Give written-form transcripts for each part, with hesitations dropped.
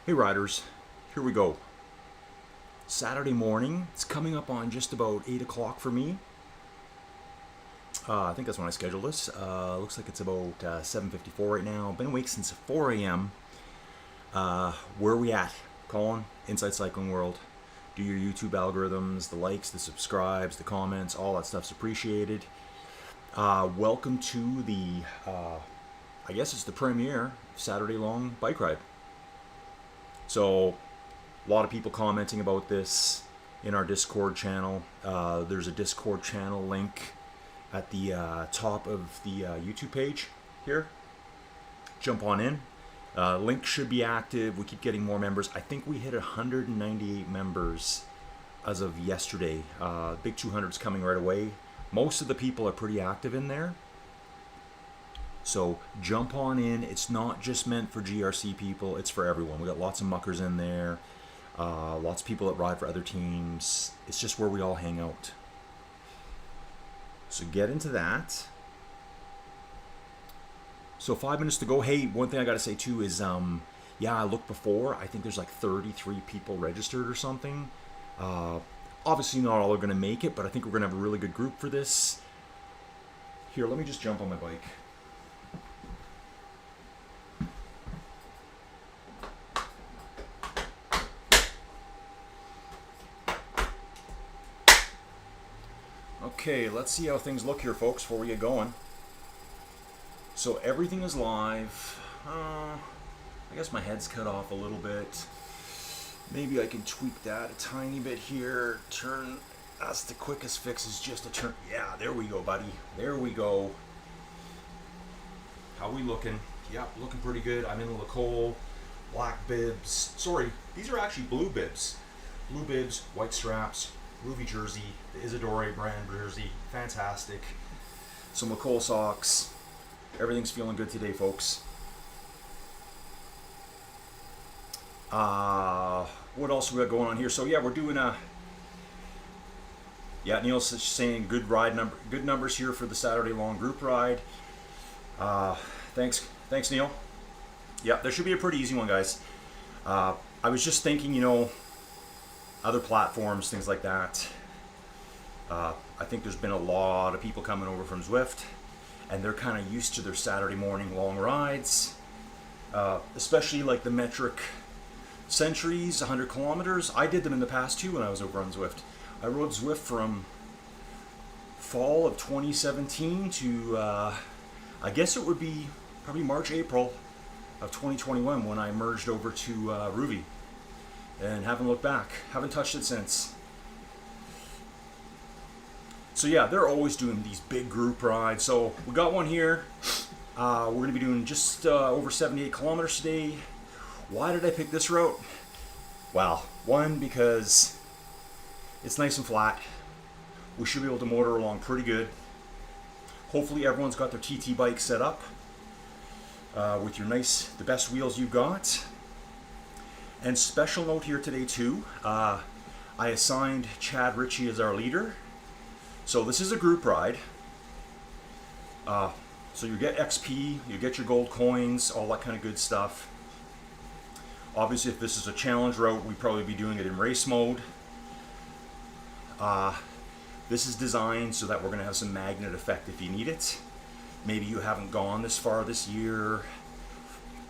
Hey riders, here we go. Saturday morning, it's coming up on just about 8 o'clock for me. I think that's when I scheduled this. Looks like it's about 7:54 right now. Been awake since 4 a.m. Where are we at? Colin, Inside Cycling World. Do your YouTube algorithms, the likes, the subscribes, the comments, all that stuff's appreciated. Welcome to the, I guess it's the premiere Saturday long bike ride. So, a lot of people commenting about this in our Discord channel. There's a Discord channel link at the top of the YouTube page here. Jump on in. Link should be active. We keep getting more members. I think we hit 198 members as of yesterday. Big 200's coming right away. Most of the people are pretty active in there. So jump on in. It's not just meant for GRC people, it's for everyone. We got lots of muckers in there, lots of people that ride for other teams. It's just where we all hang out. So get into that. So 5 minutes to go. Hey, one thing I gotta say too is, yeah, I looked before. I think there's like 33 people registered or something. Obviously not all are gonna make it, but I think we're gonna have a really good group for this. Here, let me just jump on my bike. Okay, let's see how things look here, folks, before we get going. So everything is live. I guess my head's cut off a little bit. Maybe I can tweak that a tiny bit here. Turn, that's the quickest fix, is just to turn. Yeah, there we go, buddy. There we go. How we looking? Yeah, looking pretty good. I'm in Lacole, black bibs. Sorry, these are actually blue bibs. Blue bibs, white straps, ROUVY jersey, the Isidore brand jersey, fantastic. Some Lacole socks. Everything's feeling good today, folks. What else we got going on here? So yeah, we're doing a. Yeah, Neil's saying good numbers here for the Saturday long group ride. Thanks, Neil. Yeah, there should be a pretty easy one, guys. I was just thinking, you know, other platforms, things like that. I think there's been a lot of people coming over from Zwift, and they're kind of used to their Saturday morning long rides, especially like the metric centuries, 100 kilometers. I did them in the past too when I was over on Zwift. I rode Zwift from fall of 2017 to, I guess it would be probably March, April of 2021 when I merged over to ROUVY. And haven't looked back. Haven't touched it since. So yeah, they're always doing these big group rides. So we got one here. We're going to be doing just over 78 kilometers today. Why did I pick this route? Well, one, because it's nice and flat. We should be able to motor along pretty good. Hopefully everyone's got their TT bike set up with the best wheels you've got. And special note here today too, I assigned Chad Ritchie as our leader. So this is a group ride. So you get XP, you get your gold coins, all that kind of good stuff. Obviously if this is a challenge route, we'd probably be doing it in race mode. This is designed so that we're going to have some magnet effect if you need it. Maybe you haven't gone this far this year.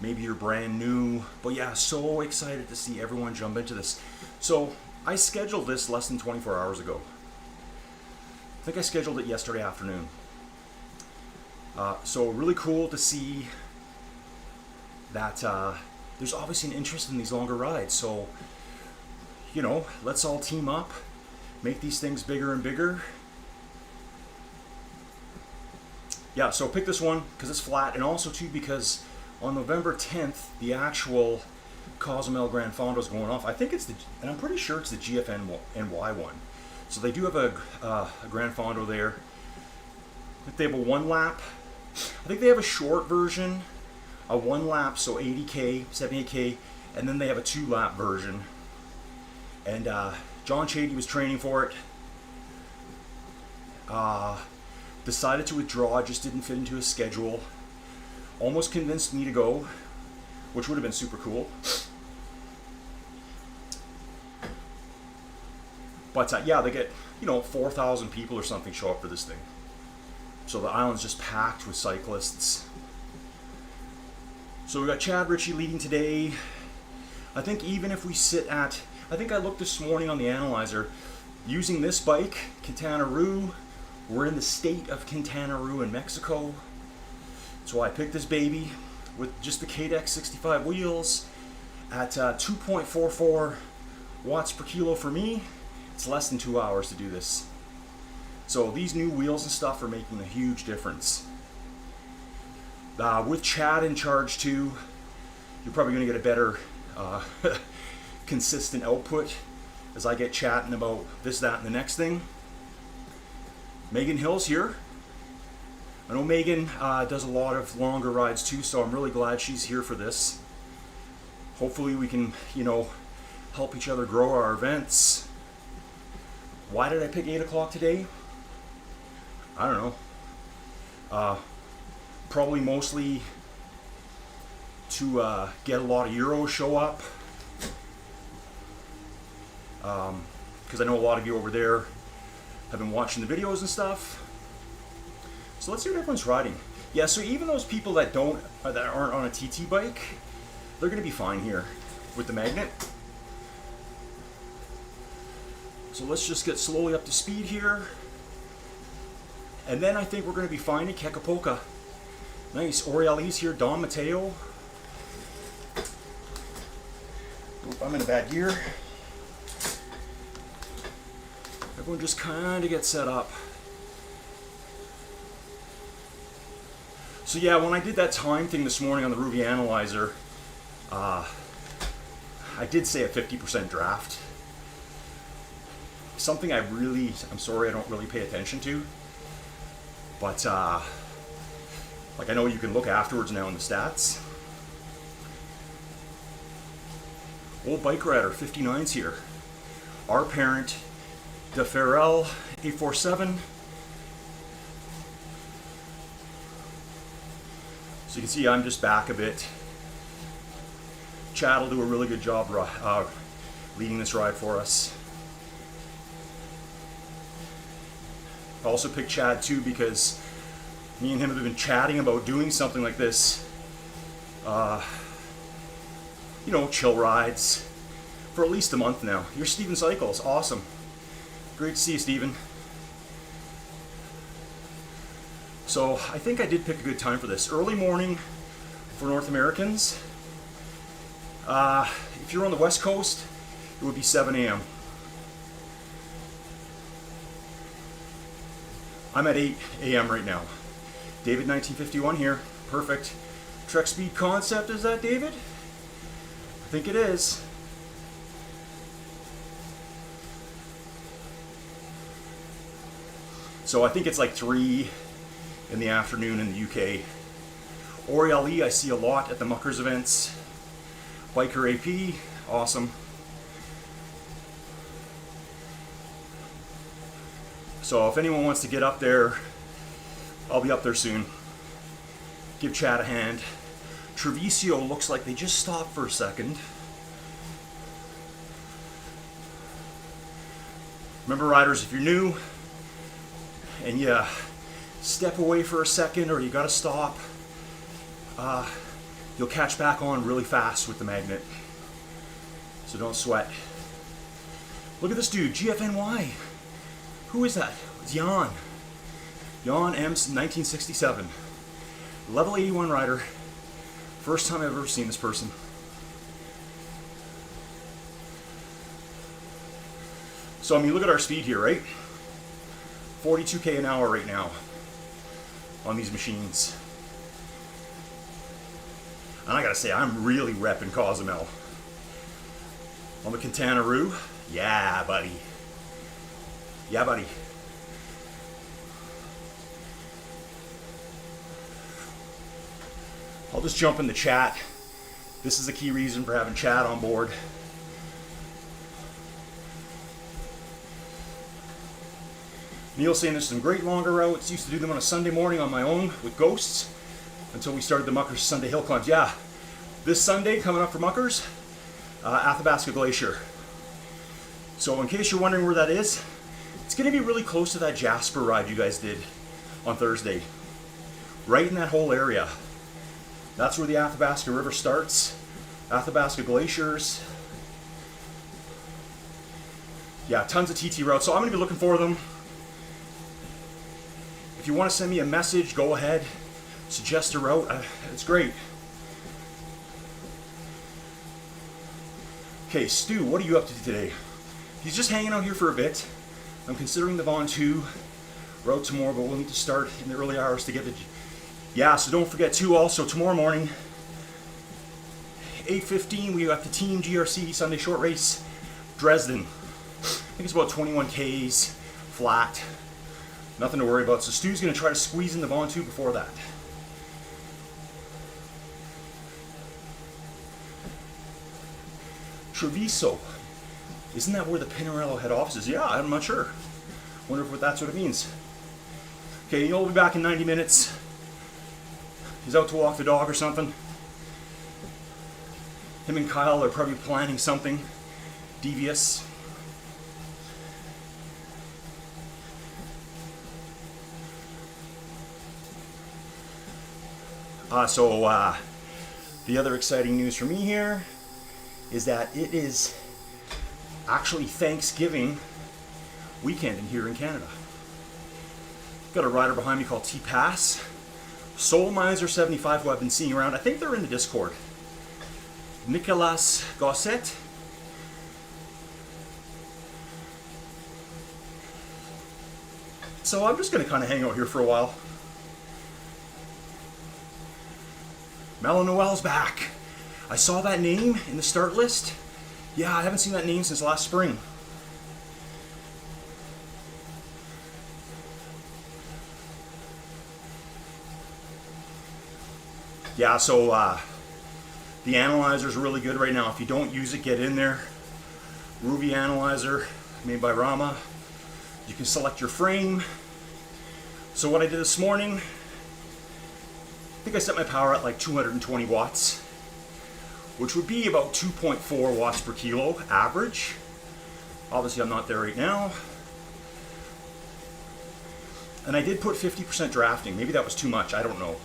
Maybe you're brand new, but yeah, so excited to see everyone jump into this. So I scheduled this less than 24 hours ago. I think I scheduled it yesterday afternoon. So really cool to see that there's obviously an interest in these longer rides. So, you know, let's all team up, make these things bigger and bigger. Yeah, so pick this one because it's flat, and also too because on November 10th, the actual Cozumel Gran Fondo is going off. I think it's and I'm pretty sure it's the GFNY one. So they do have a Gran Fondo there. I think they have a 1 lap. I think they have a short version, a 1 lap, so 80K, 78K, and then they have a 2 lap version. And John Chady was training for it. Decided to withdraw, just didn't fit into his schedule. Almost convinced me to go, which would have been super cool. But yeah, they get, 4,000 people or something show up for this thing. So the island's just packed with cyclists. So we got Chad Ritchie leading today. I think even if we sit at, I think I looked this morning on the analyzer, using this bike, Quintana Roo, we're in the state of Quintana Roo in Mexico. So I picked this baby with just the KDEX 65 wheels at 2.44 watts per kilo for me. It's less than 2 hours to do this. So these new wheels and stuff are making a huge difference. With Chad in charge too, you're probably going to get a better consistent output as I get chatting about this, that, and the next thing. Megan Hill's here. I know Megan does a lot of longer rides too, so I'm really glad she's here for this. Hopefully we can, help each other grow our events. Why did I pick 8 o'clock today? I don't know. Probably mostly to get a lot of Euros show up. Because I know a lot of you over there have been watching the videos and stuff. So let's see what everyone's riding. Yeah, so even those people that aren't on a TT bike, they're going to be fine here with the magnet. So let's just get slowly up to speed here. And then I think we're going to be fine at Kekapoka. Nice. Orielli's here. Don Mateo. Oop, I'm in a bad gear. Everyone just kind of gets set up. So yeah, when I did that time thing this morning on the ROUVY analyzer, I did say a 50% draft. Something I'm sorry I don't really pay attention to. But, like I know you can look afterwards now in the stats. Old Bike Rider 59's here. Our parent, De Ferrell 847. So you can see I'm just back a bit. Chad will do a really good job leading this ride for us. I also picked Chad too because me and him have been chatting about doing something like this. Chill rides for at least a month now. Here's Steven Cycles. Awesome. Great to see you, Steven. So I think I did pick a good time for this. Early morning for North Americans. If you're on the West Coast, it would be 7 a.m. I'm at 8 a.m. right now. David 1951 here. Perfect. Trek Speed Concept, is that David? I think it is. So I think it's like 3 in the afternoon in the UK. Orielli, I see a lot at the Muckers events. Biker AP, awesome. So if anyone wants to get up there, I'll be up there soon. Give Chad a hand. Treviso looks like they just stopped for a second. Remember, riders, if you're new and you step away for a second or you gotta stop, you'll catch back on really fast with the magnet. So don't sweat. Look at this dude, GFNY. Who is that? It's Jan. Jan M's 1967. Level 81 rider. First time I've ever seen this person. So I mean, look at our speed here, right? 42k an hour right now on these machines. And I gotta say, I'm really repping Cozumel. On the Quintana Roo, yeah, buddy. Yeah, buddy. I'll just jump in the chat. This is the key reason for having Chad on board. Neil's saying there's some great longer routes. Used to do them on a Sunday morning on my own with Ghosts until we started the Muckers Sunday Hill Climbs. Yeah, this Sunday coming up for Muckers, Athabasca Glacier. So in case you're wondering where that is, it's going to be really close to that Jasper ride you guys did on Thursday. Right in that whole area. That's where the Athabasca River starts. Athabasca Glaciers. Yeah, tons of TT routes. So I'm going to be looking for them. If you want to send me a message, go ahead. Suggest a route. It's great. Okay, Stu, what are you up to today? He's just hanging out here for a bit. I'm considering the Vaughan 2 route tomorrow, but we'll need to start in the early hours to get the... Yeah, so don't forget too, also tomorrow morning, 8:15, we have the Team GRC Sunday Short Race, Dresden. I think it's about 21 Ks, flat. Nothing to worry about. So Stu's going to try to squeeze in the Vaughan 2 before that. Treviso. Isn't that where the Pinarello head office is? Yeah, I'm not sure. Wonder if that's what it means. Okay, you'll be back in 90 minutes. He's out to walk the dog or something. Him and Kyle are probably planning something devious. The other exciting news for me here is that it is actually Thanksgiving weekend here in Canada. Got a rider behind me called T-Pass. Soul Miser 75, who I've been seeing around. I think they're in the Discord. Nicolas Gosset. So I'm just going to kind of hang out here for a while. Melon Noel's back. I saw that name in the start list. Yeah, I haven't seen that name since last spring. Yeah, so the analyzer is really good right now. If you don't use it, get in there. ROUVY analyzer, made by Rama. You can select your frame. So what I did this morning, I think I set my power at like 220 watts, which would be about 2.4 watts per kilo average. Obviously I'm not there right now. And I did put 50% drafting. Maybe that was too much, I don't know.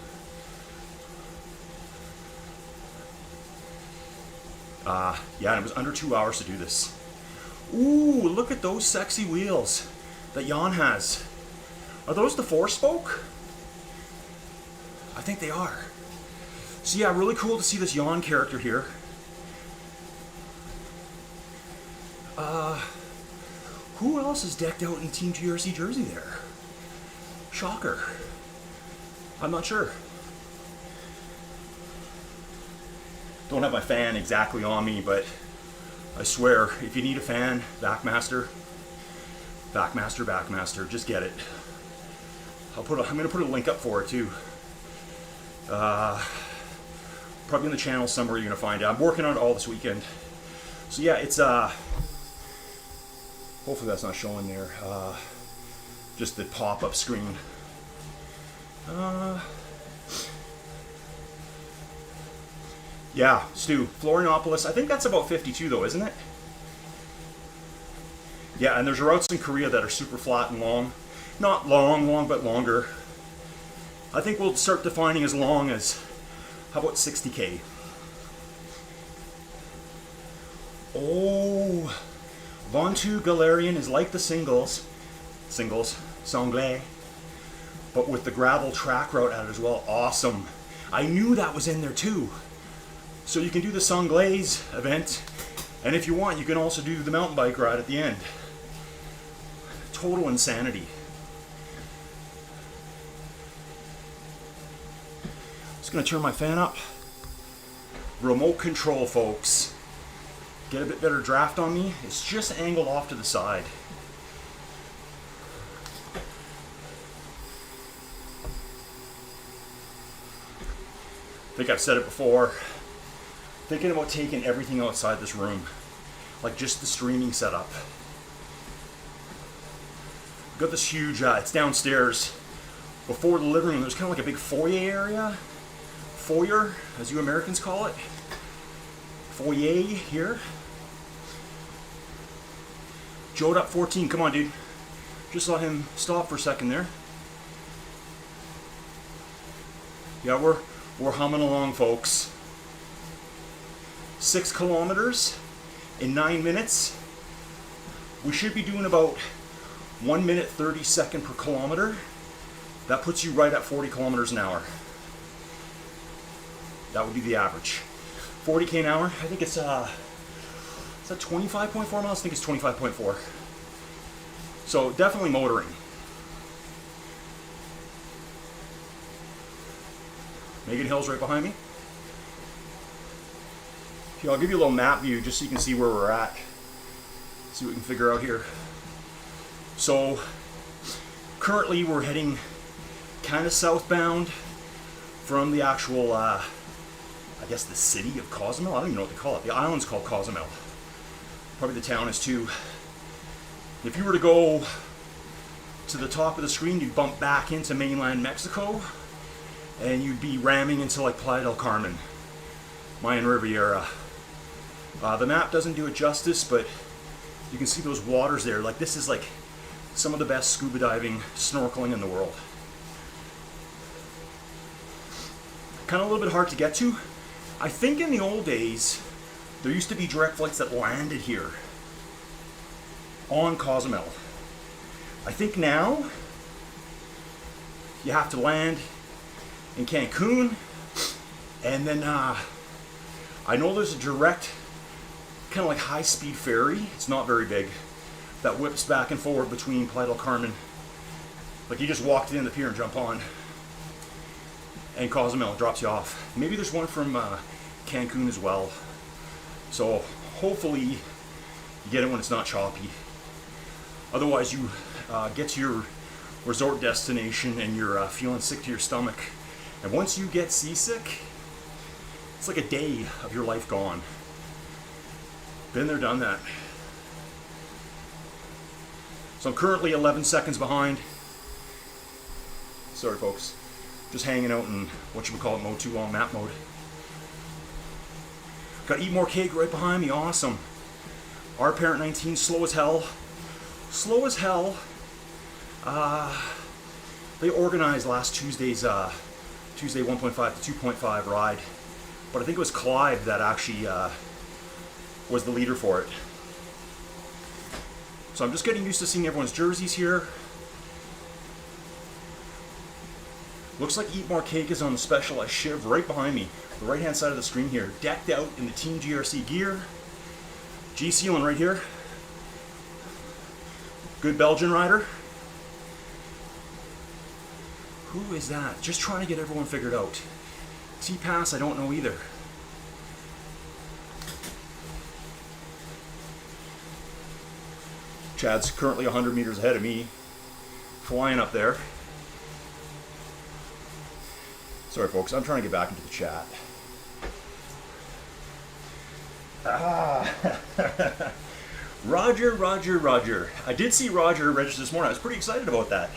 Yeah, and it was under 2 hours to do this. Ooh, look at those sexy wheels that Jan has. Are those the 4-spoke? I think they are. So yeah, really cool to see this Jan character here. Who else is decked out in Team GRC jersey there? Shocker. I'm not sure. Don't have my fan exactly on me, but I swear, if you need a fan, Backmaster, just get it. I'm gonna put a link up for it too. Probably in the channel somewhere you're gonna find it. I'm working on it all this weekend. So yeah, it's hopefully that's not showing there. Just the pop-up screen. Yeah, Stu, Florianopolis. I think that's about 52 though, isn't it? Yeah, and there's routes in Korea that are super flat and long. Not long, but longer. I think we'll start defining as long as, how about 60K? Oh, Vaughan 2 Galarian is like the singles, Sanglais, but with the gravel track route added as well. Awesome. I knew that was in there too. So you can do the Sanglais event, and if you want, you can also do the mountain bike ride at the end. Total insanity. Just gonna turn my fan up. Remote control, folks. Get a bit better draft on me. It's just angled off to the side. I think I've said it before. Thinking about taking everything outside this room, like just the streaming setup. Got this huge, it's downstairs. Before the living room, there's kind of like a big foyer area. Foyer, as you Americans call it. Foyer here. Joe'd up 14. Come on, dude. Just let him stop for a second there. Yeah, we're humming along, folks. 6 kilometers in 9 minutes. We should be doing about 1 minute 30 seconds per kilometer. That puts you right at 40 kilometers an hour. That would be the average. 40k an hour. I think it's is that 25.4 miles? I think it's 25.4. So definitely motoring. Megan Hill's right behind me. Okay, I'll give you a little map view just so you can see where we're at. See what we can figure out here. So currently we're heading kind of southbound from the actual, I guess the city of Cozumel. I don't even know what they call it. The island's called Cozumel. Probably the town is too. If you were to go to the top of the screen, you'd bump back into mainland Mexico, and you'd be ramming into like Playa del Carmen, Mayan Riviera. The map doesn't do it justice, but you can see those waters there. Like, this is like some of the best scuba diving, snorkeling in the world. Kind of a little bit hard to get to. I think in the old days, there used to be direct flights that landed here on Cozumel. I think now you have to land in Cancun, and then I know there's a direct kind of like high-speed ferry. It's not very big, that whips back and forward between Playa del Carmen. Like, you just walk in the pier and jump on, and Cozumel drops you off. Maybe there's one from Cancun as well. So hopefully you get it when it's not choppy. Otherwise, you get to your resort destination and you're feeling sick to your stomach. And once you get seasick, it's like a day of your life gone. Been there, done that. So I'm currently 11 seconds behind. Sorry, folks. Just hanging out in what you would call it mode 2 on map mode. Got Eat More Cake right behind me. Awesome. Our Parent 19, slow as hell. Slow as hell. They organized last Tuesday's Tuesday 1.5 to 2.5 ride, but I think it was Clive that actually was the leader for it. So I'm just getting used to seeing everyone's jerseys here. Looks like Eat More Cake is on the Specialized Shiv right behind me, the right hand side of the screen here, decked out in the Team GRC gear. G Sealing right here. Good Belgian rider. Who is that? Just trying to get everyone figured out. T-Pass, I don't know either. Chad's currently 100 meters ahead of me, flying up there. Sorry, folks, I'm trying to get back into the chat. Roger. I did see Roger register this morning. I was pretty excited about that.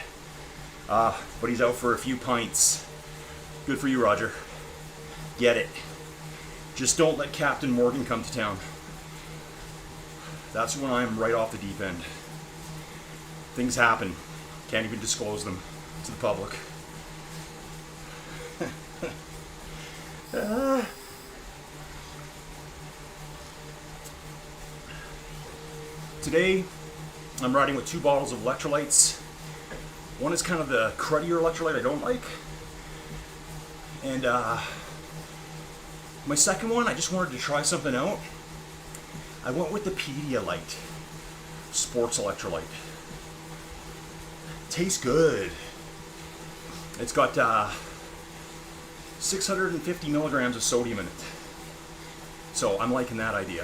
But he's out for a few pints. Good for you, Roger. Get it. Just don't let Captain Morgan come to town. That's when I'm right off the deep end. Things happen. Can't even disclose them to the public. Today, I'm riding with 2 bottles of electrolytes. One is kind of the cruddier electrolyte I don't like. And my second one, I just wanted to try something out. I went with the Pedialyte Sports Electrolyte. Tastes good. It's got 650 milligrams of sodium in it. So I'm liking that idea.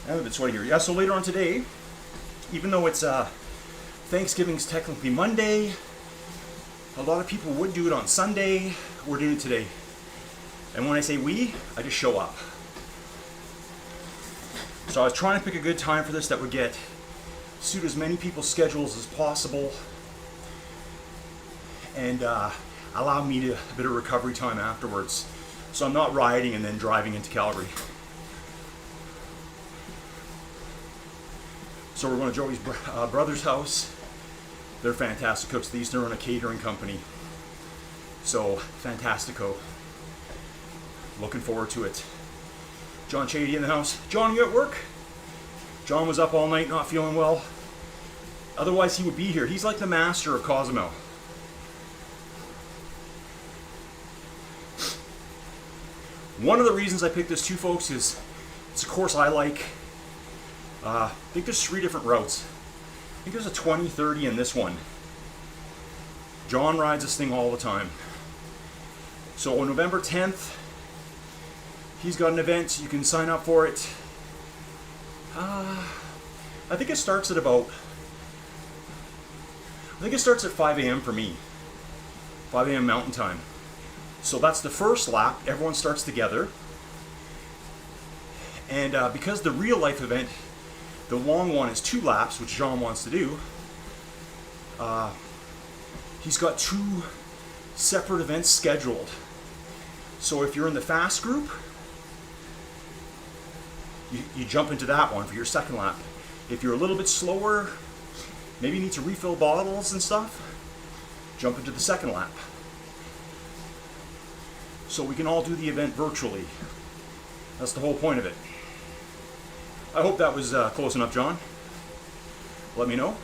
I'm a bit sweaty here. Yeah, so later on today, even though it's Thanksgiving's technically Monday, a lot of people would do it on Sunday. We're doing it today. And when I say we, I just show up. So I was trying to pick a good time for this that would suit as many people's schedules as possible and allow me a bit of recovery time afterwards. So I'm not riding and then driving into Calgary. So we're going to Joey's brother's house. They're fantastic cooks. They used to run a catering company. So, fantastico. Looking forward to it. John Chady in the house. John, you at work? John was up all night not feeling well. Otherwise he would be here. He's like the master of Cozumel. One of the reasons I picked this too, folks, is it's a course I like. I think there's 3 different routes. I think there's a 20, 30 in this one. John rides this thing all the time. So on November 10th, he's got an event. You can sign up for it. I think it starts at about, I think it starts at 5 a.m. for me. 5 a.m. Mountain Time. So that's the first lap. Everyone starts together. And because the real life event, the long one, is 2 laps, which John wants to do, he's got 2 separate events scheduled. So if you're in the fast group, you jump into that one for your second lap. If you're a little bit slower, maybe you need to refill bottles and stuff, jump into the second lap. So we can all do the event virtually. That's the whole point of it. I hope that was close enough, John. Let me know,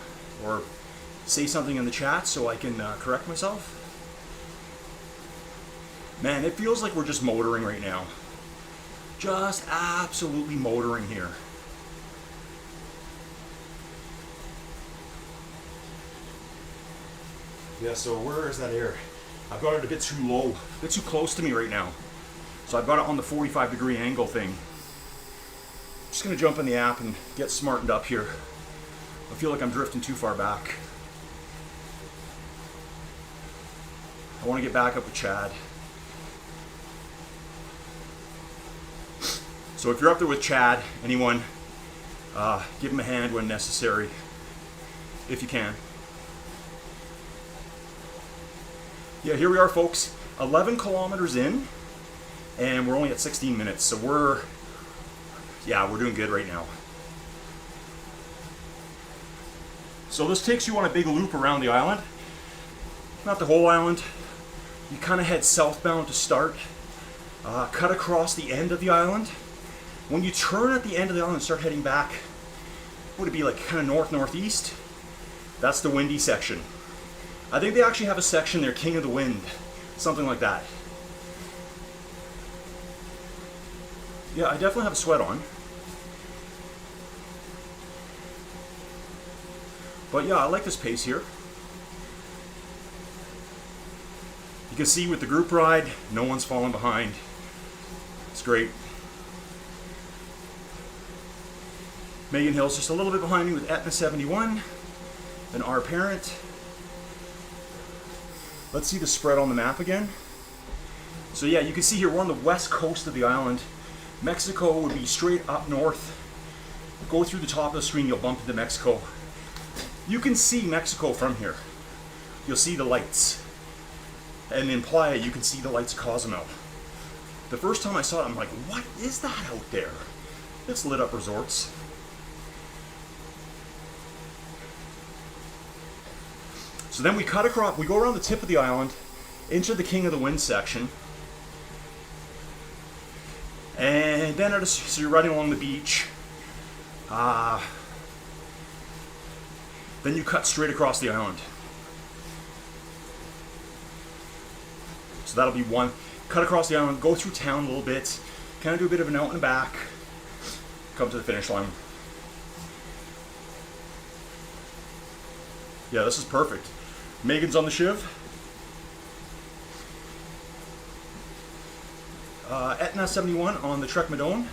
or say something in the chat so I can correct myself. Man, it feels like we're just motoring right now. Just absolutely motoring here. Yeah, so where is that air? I've got it a bit too low, a bit too close to me right now. So I've got it on the 45-degree angle thing. Just gonna jump in the app and get smartened up here. I feel like I'm drifting too far back. I want to get back up with Chad. So if you're up there with Chad, anyone, give him a hand when necessary, if you can. Yeah, here we are, folks. 11 kilometers in, and we're only at 16 minutes, so we're doing good right now. So this takes you on a big loop around the island. Not the whole island. You kind of head southbound to start, cut across the end of the island. When you turn at the end of the island and start heading back, would it be like kind of northeast? That's the windy section. I think they actually have a section there, King of the Wind, something like that. Yeah, I definitely have a sweat on. But yeah, I like this pace here. You can see with the group ride, no one's falling behind. It's great. Megan Hill's just a little bit behind me with Etna 71, then our parent. Let's see the spread on the map again. So yeah, you can see here we're on the west coast of the island. Mexico would be straight up north. Go through the top of the screen, you'll bump into Mexico. You can see Mexico from here. You'll see the lights. And in Playa, you can see the lights of Cozumel. The first time I saw it, I'm like, what is that out there? It's lit up resorts. So then we cut across, we go around the tip of the island into the King of the Wind section. And then, so you're riding along the beach. Then you cut straight across the island. So that'll be one. Cut across the island, go through town a little bit, kind of do a bit of an out and back, come to the finish line. Yeah, this is perfect. Megan's on the Shiv. Etna 71 on the Trek Madone.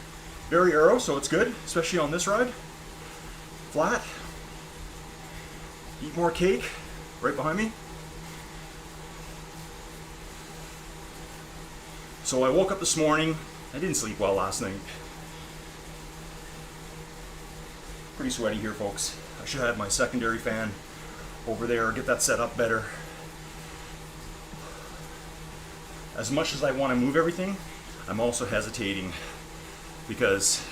Very aero, so it's good, especially on this ride. Flat. Eat more cake, right behind me. So I woke up this morning. I didn't sleep well last night. Pretty sweaty here, folks. I should have my secondary fan over there, get that set up better. As much as I want to move everything, I'm also hesitating because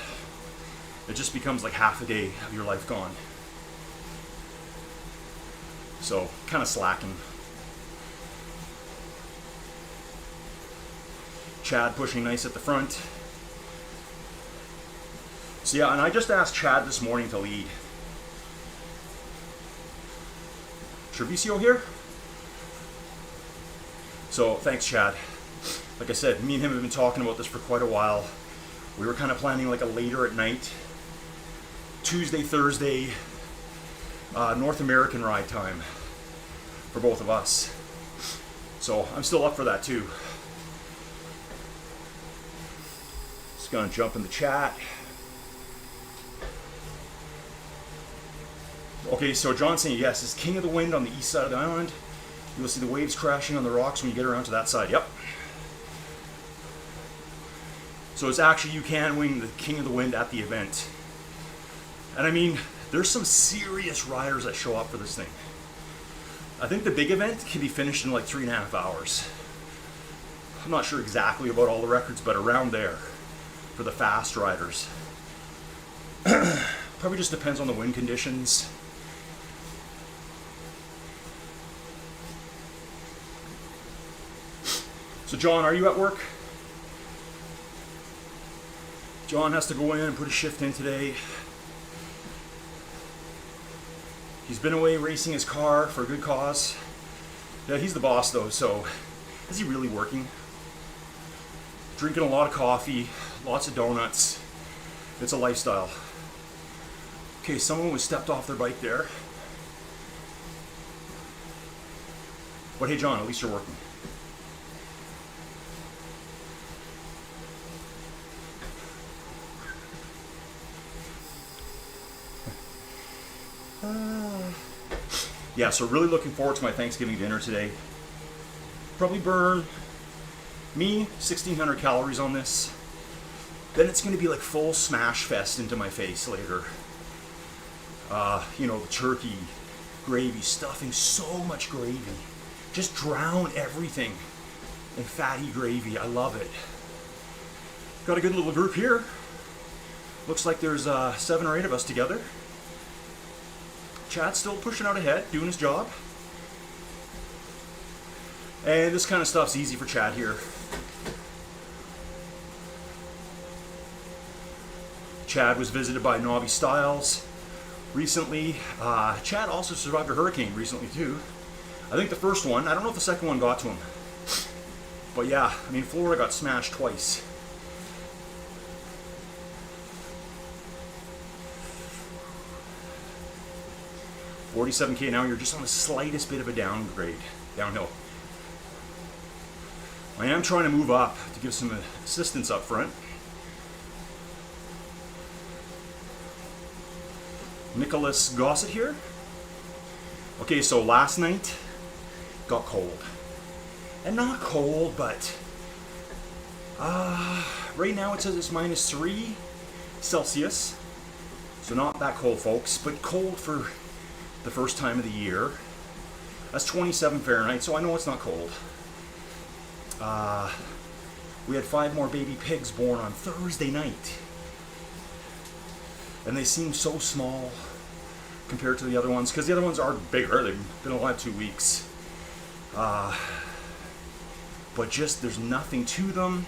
it just becomes like half a day of your life gone. So kind of slacking. Chad pushing nice at the front. So yeah, and I just asked Chad this morning to lead. Treviso here. So thanks, Chad. Like I said, me and him have been talking about this for quite a while. We were kind of planning like a later at night, Tuesday, Thursday, North American ride time for both of us. So I'm still up for that too. Just gonna jump in the chat. Okay, so John's saying yes, it's King of the Wind on the east side of the island. You will see the waves crashing on the rocks when you get around to that side. Yep. So it's actually, you can win the King of the Wind at the event. And I mean, there's some serious riders that show up for this thing. I think the big event can be finished in like 3.5 hours. I'm not sure exactly about all the records, but around there for the fast riders. Probably just depends on the wind conditions. So John, are you at work? John has to go in and put a shift in today. He's been away racing his car for a good cause. Yeah, he's the boss though, so is he really working? Drinking a lot of coffee, lots of donuts. It's a lifestyle. Okay, someone was stepped off their bike there. But hey John, at least you're working. Yeah, so really looking forward to my Thanksgiving dinner today. Probably burn me 1,600 calories on this. Then it's going to be like full smash fest into my face later. You know, the turkey, gravy, stuffing, so much gravy. Just drown everything in fatty gravy. I love it. Got a good little group here. Looks like there's 7 or 8 of us together. Chad's still pushing out ahead, doing his job. And this kind of stuff's easy for Chad here. Chad was visited by Nobby Styles recently. Chad also survived a hurricane recently too. I think the first one, I don't know if the second one got to him. But yeah, I mean, Florida got smashed twice. $47K now, you're just on the slightest bit of a downhill. I am trying to move up to give some assistance up front. Nicholas Gossett here. Okay, so last night got cold. And not cold, but right now it says it's -3 Celsius. So not that cold, folks, but cold for the first time of the year. That's 27 Fahrenheit, so I know it's not cold. We had 5 more baby pigs born on Thursday night. And they seem so small compared to the other ones, because the other ones are bigger. They've been alive 2 weeks. But just, there's nothing to them.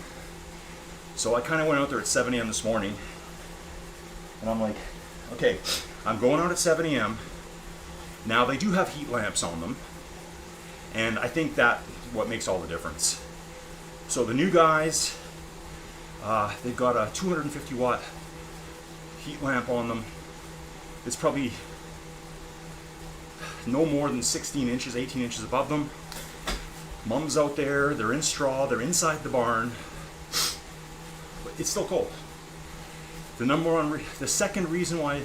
So I kind of went out there at 7 a.m. this morning. And I'm like, okay, I'm going out at 7 a.m. Now they do have heat lamps on them. And I think that's what makes all the difference. So the new guys, they've got a 250 watt heat lamp on them. It's probably no more than 16 inches, 18 inches above them. Mom's out there, they're in straw, they're inside the barn. But it's still cold. The second reason why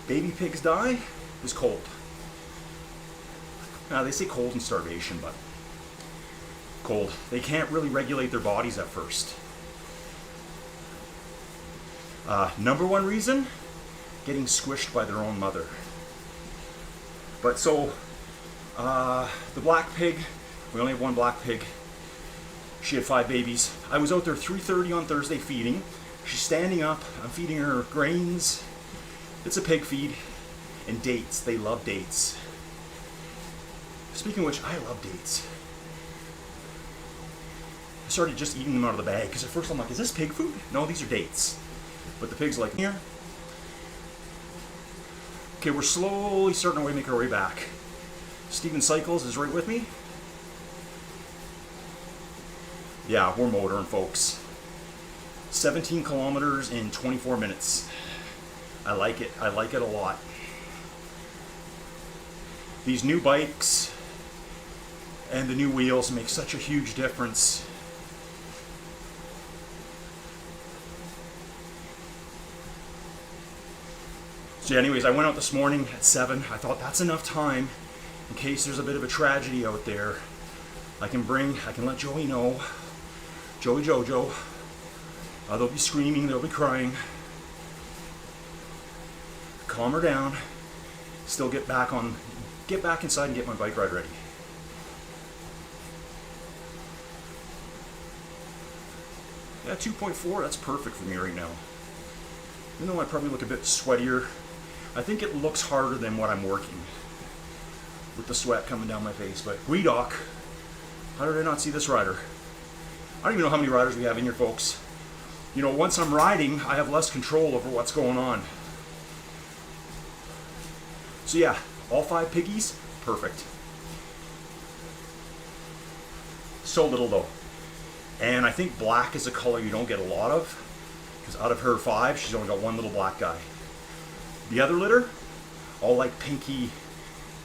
baby pigs die is cold. Now they say cold and starvation, but cold. They can't really regulate their bodies at first. Number one reason, getting squished by their own mother. But so, the black pig, we only have one black pig. She had 5 babies. I was out there 3:30 on Thursday feeding. She's standing up. I'm feeding her grains. It's a pig feed. And dates. They love dates. Speaking of which, I love dates. I started just eating them out of the bag because at first I'm like, is this pig food? No, these are dates. But the pigs are like, here. Okay, we're slowly starting our way, make our way back. Steven Cycles is right with me. Yeah, we're motoring, folks. 17 kilometers in 24 minutes. I like it. I like it a lot. These new bikes and the new wheels make such a huge difference. So anyways, I went out this morning at 7. I thought that's enough time in case there's a bit of a tragedy out there. I can let Joey know. Joey Jojo. They'll be screaming, they'll be crying. Calm her down. Still get back inside and get my bike ride ready. Yeah, 2.4, that's perfect for me right now. Even though I probably look a bit sweatier, I think it looks harder than what I'm working with the sweat coming down my face. But Guidoc, how did I not see this rider? I don't even know how many riders we have in here, folks. You know, once I'm riding, I have less control over what's going on. So yeah, all 5 piggies, perfect. So little though. And I think black is a color you don't get a lot of, because out of her 5, she's only got 1 little black guy. The other litter, all like pinky,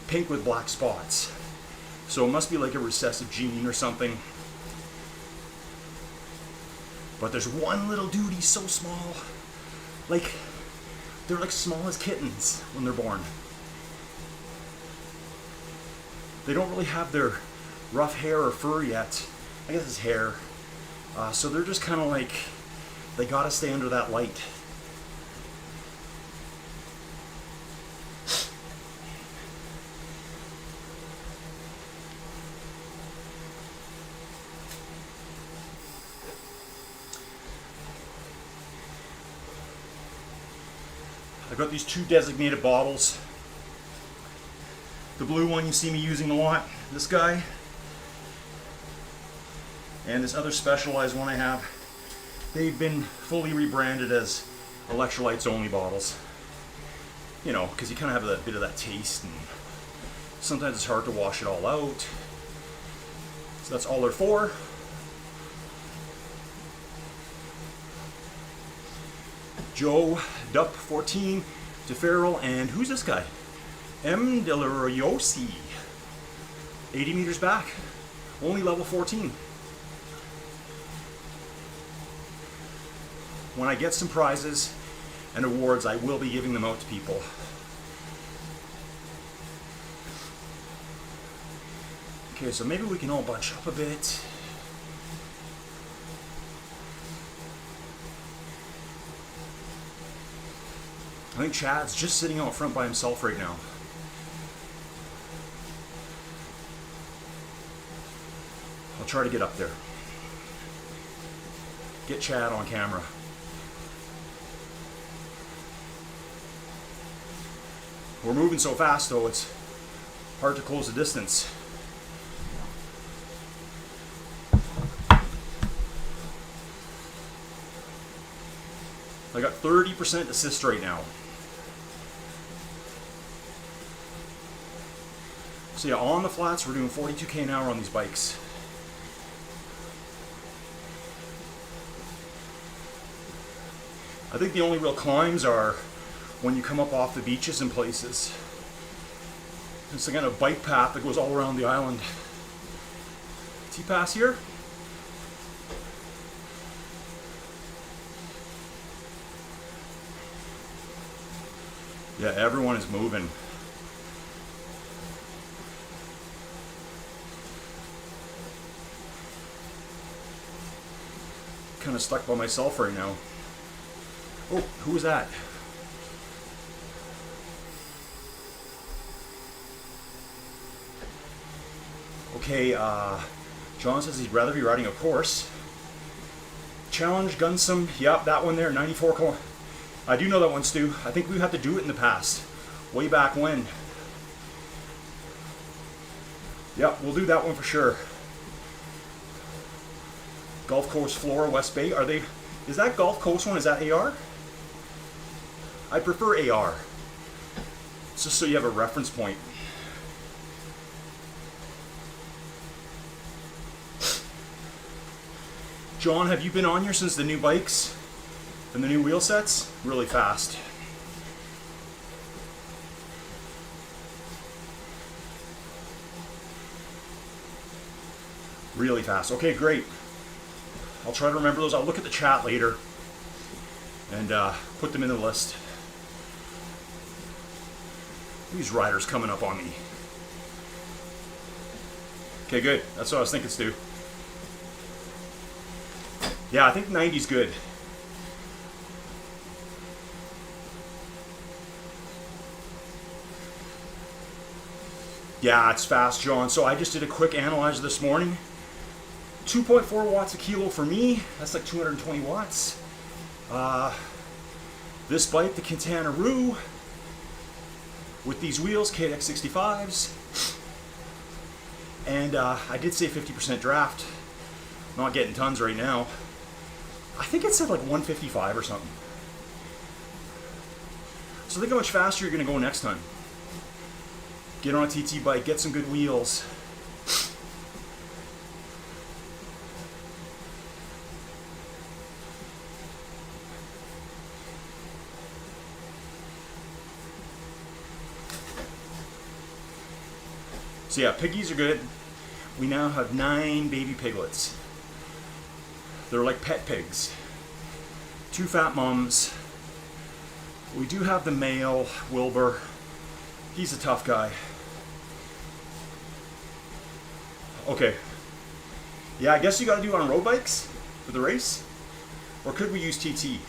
pink with black spots. So it must be like a recessive gene or something. But there's one little dude, he's so small. Like, they're like small as kittens when they're born. They don't really have their rough hair or fur yet. I guess it's hair. So they're just kind of like, they gotta stay under that light. I've got these 2 designated bottles. The blue one you see me using a lot, this guy. And this other specialized one I have. They've been fully rebranded as electrolytes only bottles. You know, because you kind of have a bit of that taste, and sometimes it's hard to wash it all out. So that's all they're for. Joe Dup 14, DeFerrell, and who's this guy? M. Delariosi. 80 meters back. Only level 14. When I get some prizes and awards, I will be giving them out to people. Okay, so maybe we can all bunch up a bit. I think Chad's just sitting out front by himself right now. I'll try to get up there. Get Chad on camera. We're moving so fast though, it's hard to close the distance. I got 30% assist right now. So yeah, on the flats, we're doing 42k an hour on these bikes. I think the only real climbs are when you come up off the beaches and places. It's the kind of bike path that goes all around the island. T-pass here. Yeah, everyone is moving. Kind of stuck by myself right now. Oh, who was that? Okay, John says he'd rather be riding a course. Challenge Gunsum, yep, that one there, 94 kilometers. I do know that one, Stu. I think we've had to do it in the past, way back when. Yep, we'll do that one for sure. Gulf Coast Flora, West Bay, are they, is that Gulf Coast one, is that AR? I prefer AR, just so you have a reference point. John, have you been on here since the new bikes and the new wheel sets? Really fast. Really fast. Okay, great. I'll try to remember those. I'll look at the chat later and put them in the list. These riders coming up on me. Okay, good. That's what I was thinking, Stu. Yeah, I think 90's good. Yeah, it's fast, John. So I just did a quick analyzer this morning. 2.4 watts a kilo for me. That's like 220 watts. This bike, the Quintana Roo, with these wheels, KX65s. And I did say 50% draft. Not getting tons right now. I think it said like 155 or something. So think how much faster you're going to go next time. Get on a TT bike, get some good wheels. So yeah, piggies are good. We now have 9 baby piglets. They're like pet pigs. 2 fat mums. We do have the male, Wilbur. He's a tough guy. Okay. Yeah, I guess you gotta do it on road bikes for the race. Or could we use TT?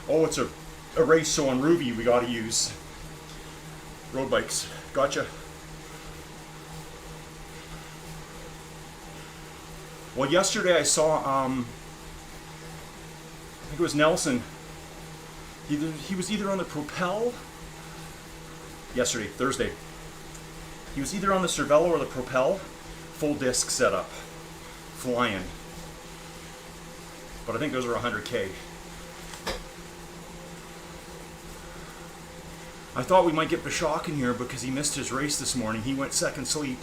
Oh, it's a race, so on ROUVY we gotta use road bikes. Gotcha. Well, yesterday I saw, I think it was Nelson. He was either on the Propel, Thursday. He was either on the Cervelo or the Propel, full disc setup, flying. But I think those are 100K. I thought we might get Bashak in here because he missed his race this morning. He went second sleep.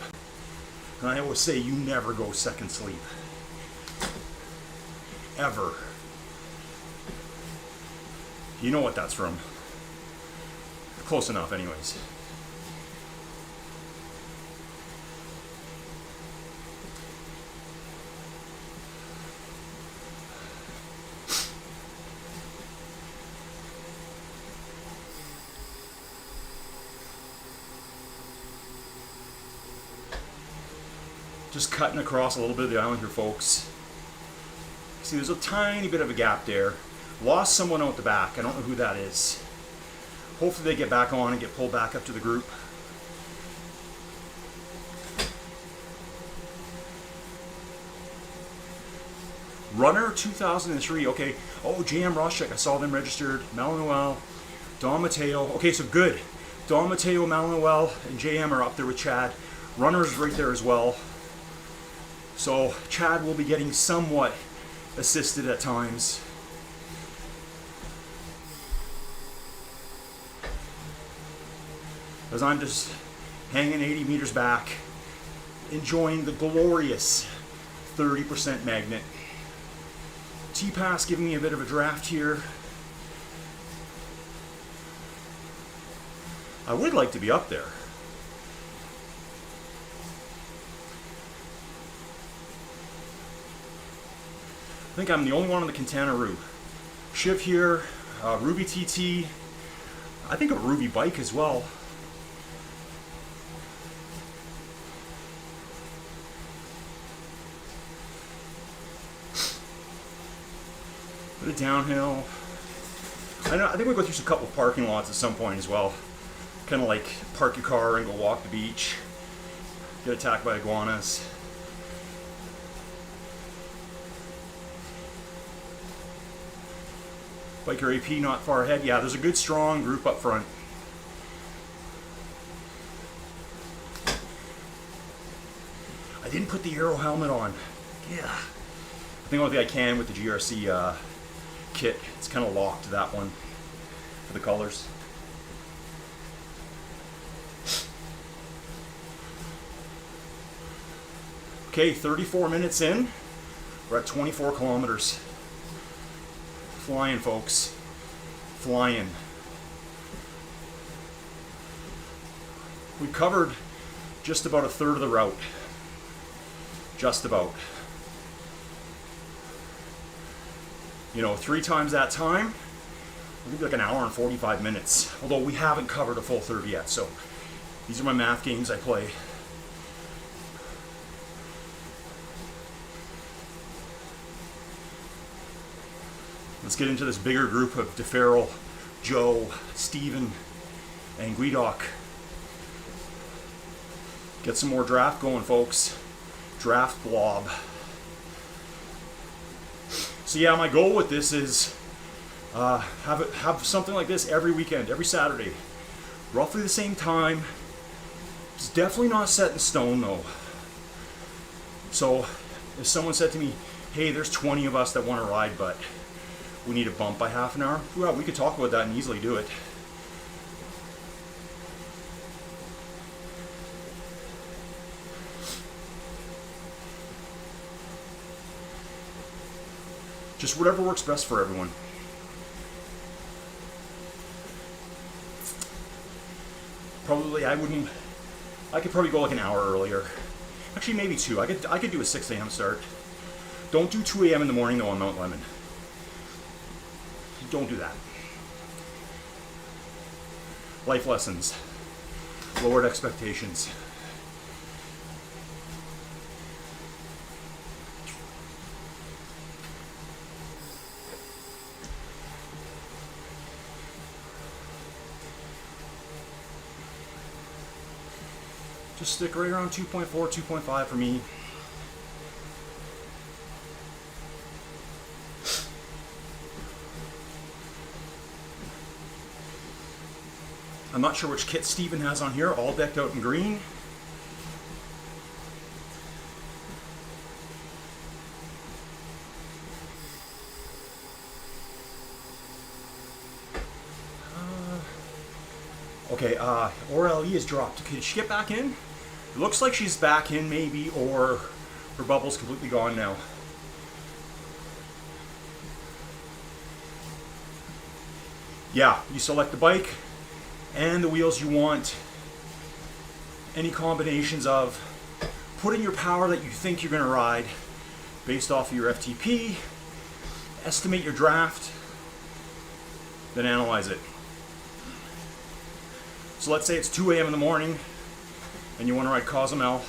And I always say you never go second sleep. Ever. You know what that's from. Close enough anyways. Just cutting across a little bit of the island here, folks. See, there's a tiny bit of a gap there. Lost someone out the back. I don't know who that is. Hopefully they get back on and get pulled back up to the group. Runner 2003. Okay. Oh, JM Roschek. I saw them registered. Malanoel, Don Mateo. Okay, so good. Don Mateo, Malanoel, and JM are up there with Chad. Runner's right there as well. So Chad will be getting somewhat assisted at times. As I'm just hanging 80 meters back, enjoying the glorious 30% magnet. T-Pass giving me a bit of a draft here. I would like to be up there. I think I'm the only one on the Quintana Roo. Shiv here, ROUVY TT, I think a ROUVY bike as well. Bit of downhill. I think we'll go through a couple of parking lots at some point as well. Kind of like park your car and go walk the beach. Get attacked by iguanas. Biker AP not far ahead. Yeah, there's a good strong group up front. I didn't put the Aero helmet on. Yeah. I think I can with the GRC kit. It's kind of locked, that one, for the colors. Okay, 34 minutes in. We're at 24 kilometers. Flying, folks. Flying. We covered just about a third of the route. Just about. You know, 3 times that time, it'll be like an hour and 45 minutes. Although we haven't covered a full third yet, so these are my math games I play. Let's get into this bigger group of DeFerrell, Joe, Steven, and Guidoc. Get some more draft going, folks. Draft blob. So yeah, my goal with this is have something like this every weekend, every Saturday. Roughly the same time. It's definitely not set in stone though. So if someone said to me, hey, there's 20 of us that want to ride, but we need a bump by half an hour, well, we could talk about that and easily do it. Just whatever works best for everyone. Probably I could probably go like an hour earlier. Actually, maybe 2. I could do a 6 a.m. start. Don't do 2 a.m. in the morning though on Mount Lemmon. Don't do that. Life lessons. Lowered expectations. Just stick right around 2.4, 2.5 for me. I'm not sure which kit Steven has on here, all decked out in green. Okay, Aurelie is dropped. Okay, did she get back in? It looks like she's back in maybe, or her bubble's completely gone now. Yeah, you select the bike and the wheels you want. Any combinations of. Put in your power that you think you're gonna ride based off of your FTP. Estimate your draft, then analyze it. So let's say it's 2 a.m. in the morning and you want to ride Cozumel.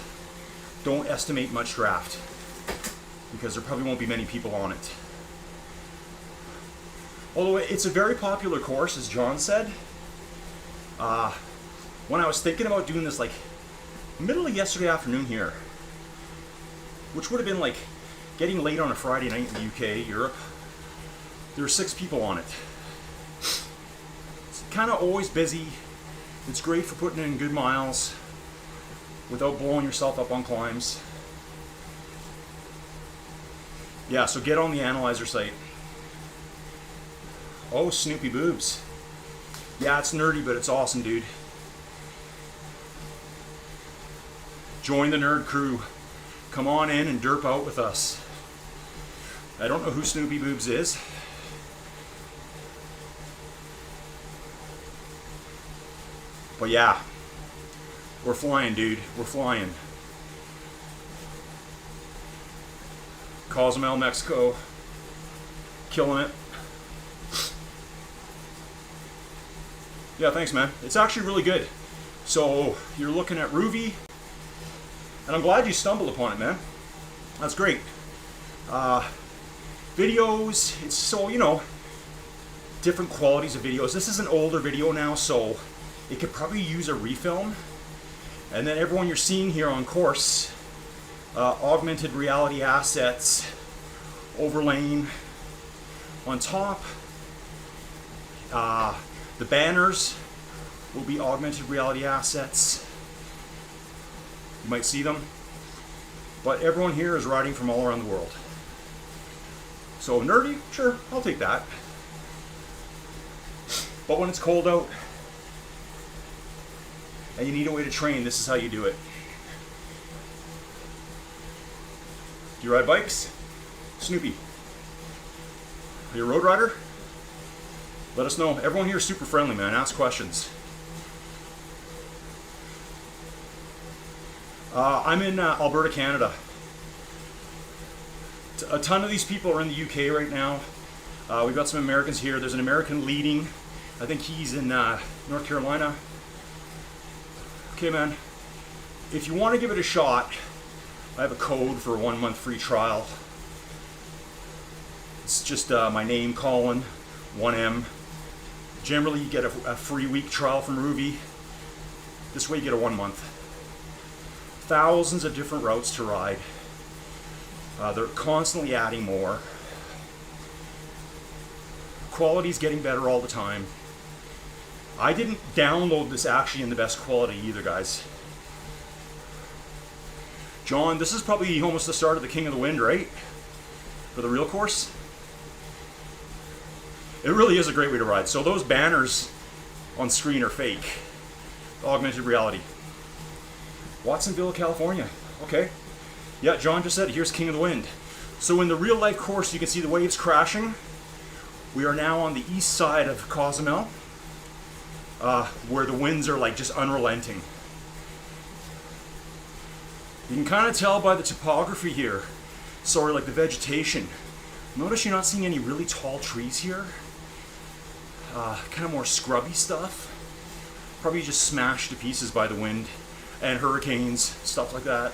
Don't estimate much draft because there probably won't be many people on it. Although it's a very popular course, as John said. When I was thinking about doing this like middle of yesterday afternoon here, which would have been like getting late on a Friday night in the UK, Europe, there were 6 people on it. It's kind of always busy. It's great for putting in good miles without blowing yourself up on climbs. Yeah, so get on the analyzer site. Oh, Snoopy boobs. Yeah, it's nerdy, but it's awesome, dude. Join the nerd crew. Come on in and derp out with us. I don't know who Snoopy boobs is. But yeah, we're flying, dude. We're flying. Cozumel, Mexico. Killing it. Yeah, thanks, man. It's actually really good. So you're looking at ROUVY, and I'm glad you stumbled upon it, man. That's great. Videos, it's so, you know, different qualities of videos. This is an older video now, so it could probably use a refilm. And then everyone you're seeing here on course, augmented reality assets, overlaying on top. The banners will be augmented reality assets. You might see them. But everyone here is riding from all around the world. So nerdy, sure, I'll take that. But when it's cold out and you need a way to train, this is how you do it. Do you ride bikes? Snoopy. Are you a road rider? Let us know. Everyone here is super friendly, man. Ask questions. I'm in Alberta, Canada. A ton of these people are in the UK right now. We've got some Americans here. There's an American leading. I think he's in North Carolina. Okay, man. If you want to give it a shot, I have a code for a 1 month free trial. It's just my name, Colin, 1M. Generally, you get a free week trial from ROUVY. This way, you get a 1 month. Thousands of different routes to ride. They're constantly adding more. Quality's getting better all the time. I didn't download this actually in the best quality either, guys. John, this is probably almost the start of the King of the Wind, right? For the real course. It really is a great way to ride. So those banners on screen are fake. Augmented reality. Watsonville, California. Okay. Yeah, John just said, here's King of the Wind. So in the real life course, you can see the waves crashing. We are now on the east side of Cozumel, where the winds are like just unrelenting. You can kind of tell by the topography here, sorry, like the vegetation. Notice you're not seeing any really tall trees here. Kind of more scrubby stuff. Probably just smashed to pieces by the wind and hurricanes, stuff like that.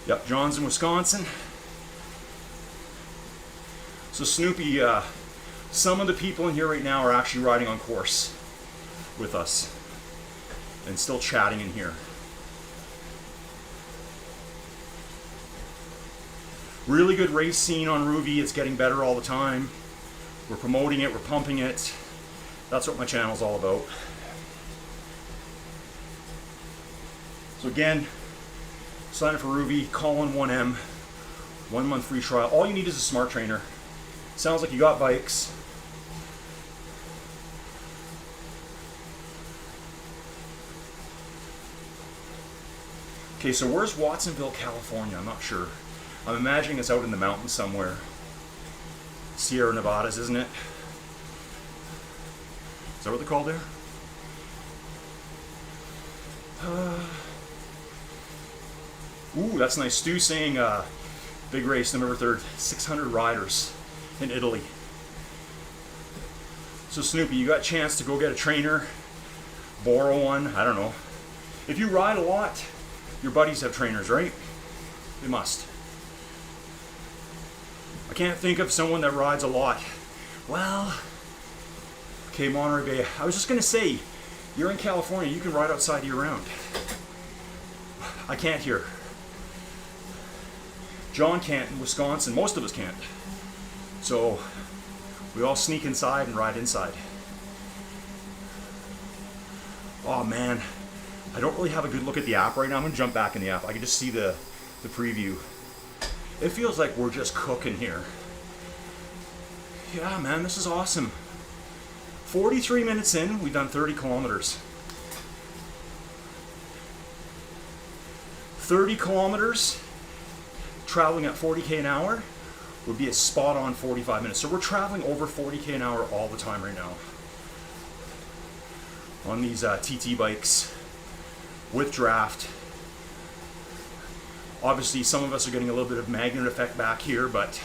Yep, John's in Wisconsin. So Snoopy, some of the people in here right now are actually riding on course with us and still chatting in here. Really good race scene on ROUVY. It's getting better all the time. We're promoting it, we're pumping it. That's what my channel's all about. So again, sign up for ROUVY, Colin 1M, 1 month free trial. All you need is a smart trainer. Sounds like you got bikes. Okay, so where's Watsonville, California? I'm not sure. I'm imagining it's out in the mountains somewhere. Sierra Nevadas, isn't it? Is that what they're called there? Ooh, that's nice. Stu saying big race, November 3rd, 600 riders in Italy. So Snoopy, you got a chance to go get a trainer, borrow one, I don't know. If you ride a lot, your buddies have trainers, right? They must. I can't think of someone that rides a lot. Well, okay, Monterey Bay. I was just gonna say, you're in California, you can ride outside year round. I can't here. John can't in Wisconsin, most of us can't. So we all sneak inside and ride inside. Oh man, I don't really have a good look at the app right now. I'm gonna jump back in the app. I can just see the preview. It feels like we're just cooking here. Yeah, man, this is awesome. 43 minutes in, we've done 30 kilometers. 30 kilometers, traveling at 40k an hour, would be a spot on 45 minutes. So we're traveling over 40k an hour all the time right now. On these TT bikes with draft. Obviously, some of us are getting a little bit of magnet effect back here, but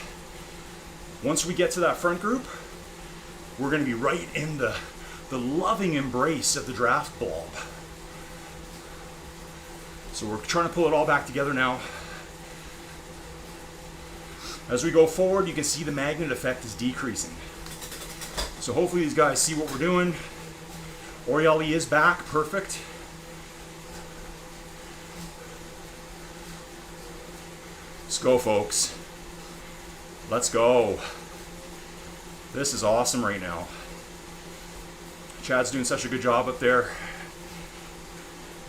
once we get to that front group, we're going to be right in the loving embrace of the draft blob. So we're trying to pull it all back together now. As we go forward, you can see the magnet effect is decreasing. So hopefully these guys see what we're doing. Orieli is back, perfect. Let's go, folks. Let's go. This is awesome right now. Chad's doing such a good job up there.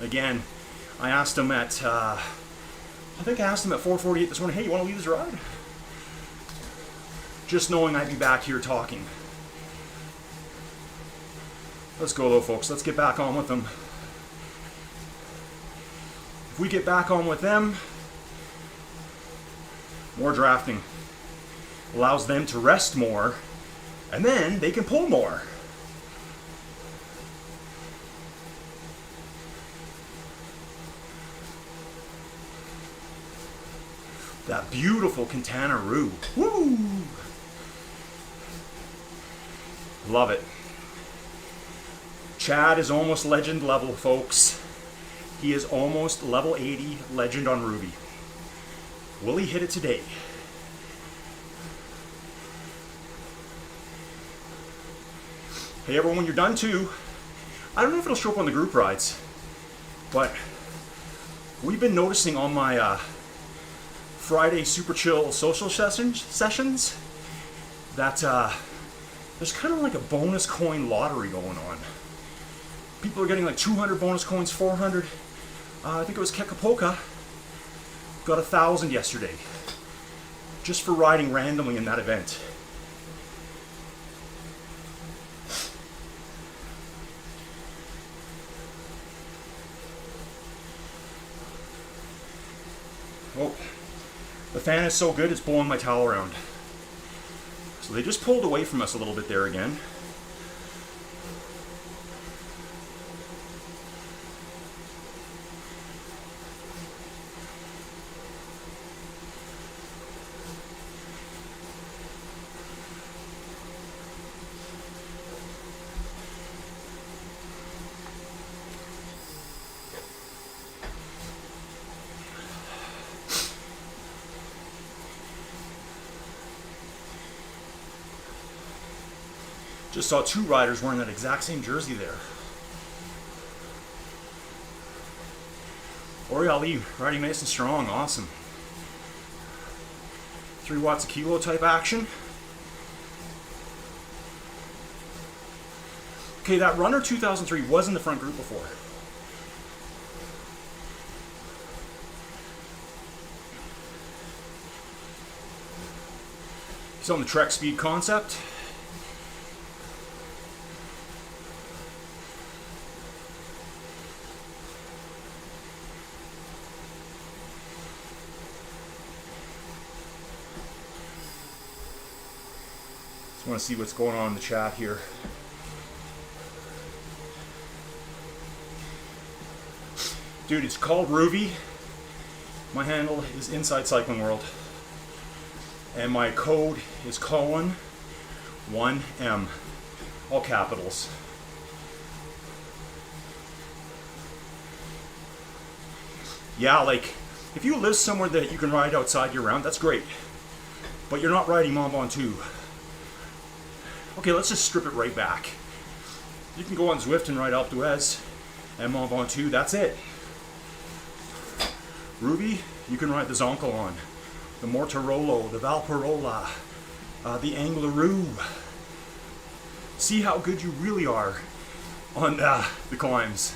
Again, I asked him at, I think I asked him at 4:48 this morning, hey, you want to leave this ride? Just knowing I'd be back here talking. Let's go though, folks. Let's get back on with them. If we get back on with them, more drafting. Allows them to rest more, and then they can pull more. That beautiful Quintana Roo. Woo! Love it. Chad is almost legend level, folks. He is almost level 80 legend on ROUVY. Will he hit it today? Hey everyone, when you're done too, I don't know if it'll show up on the group rides, but we've been noticing on my Friday super chill social sessions that there's kind of like a bonus coin lottery going on. People are getting like 200 bonus coins, 400. I think it was Kekapoka got 1,000 yesterday just for riding randomly in that event. Oh, the fan is so good it's blowing my towel around. So they just pulled away from us a little bit there again. Just saw 2 riders wearing that exact same jersey there. Ori Ali riding nice and strong, awesome. 3 watts a kilo type action. Okay, that runner 2003 was in the front group before. He's on the Trek Speed concept. I want to see what's going on in the chat here. Dude, it's called ROUVY. My handle is Inside Cycling World. And my code is Colin 1M. All capitals. Yeah, like, if you live somewhere that you can ride outside year-round, that's great. But you're not riding Mont Ventoux. Okay, let's just strip it right back. You can go on Zwift and ride Alpe d'Huez and Mont Ventoux, that's it. ROUVY, you can ride the Zonkel on, the Mortarolo, the Valparola, the Angleroo. See how good you really are on the climbs.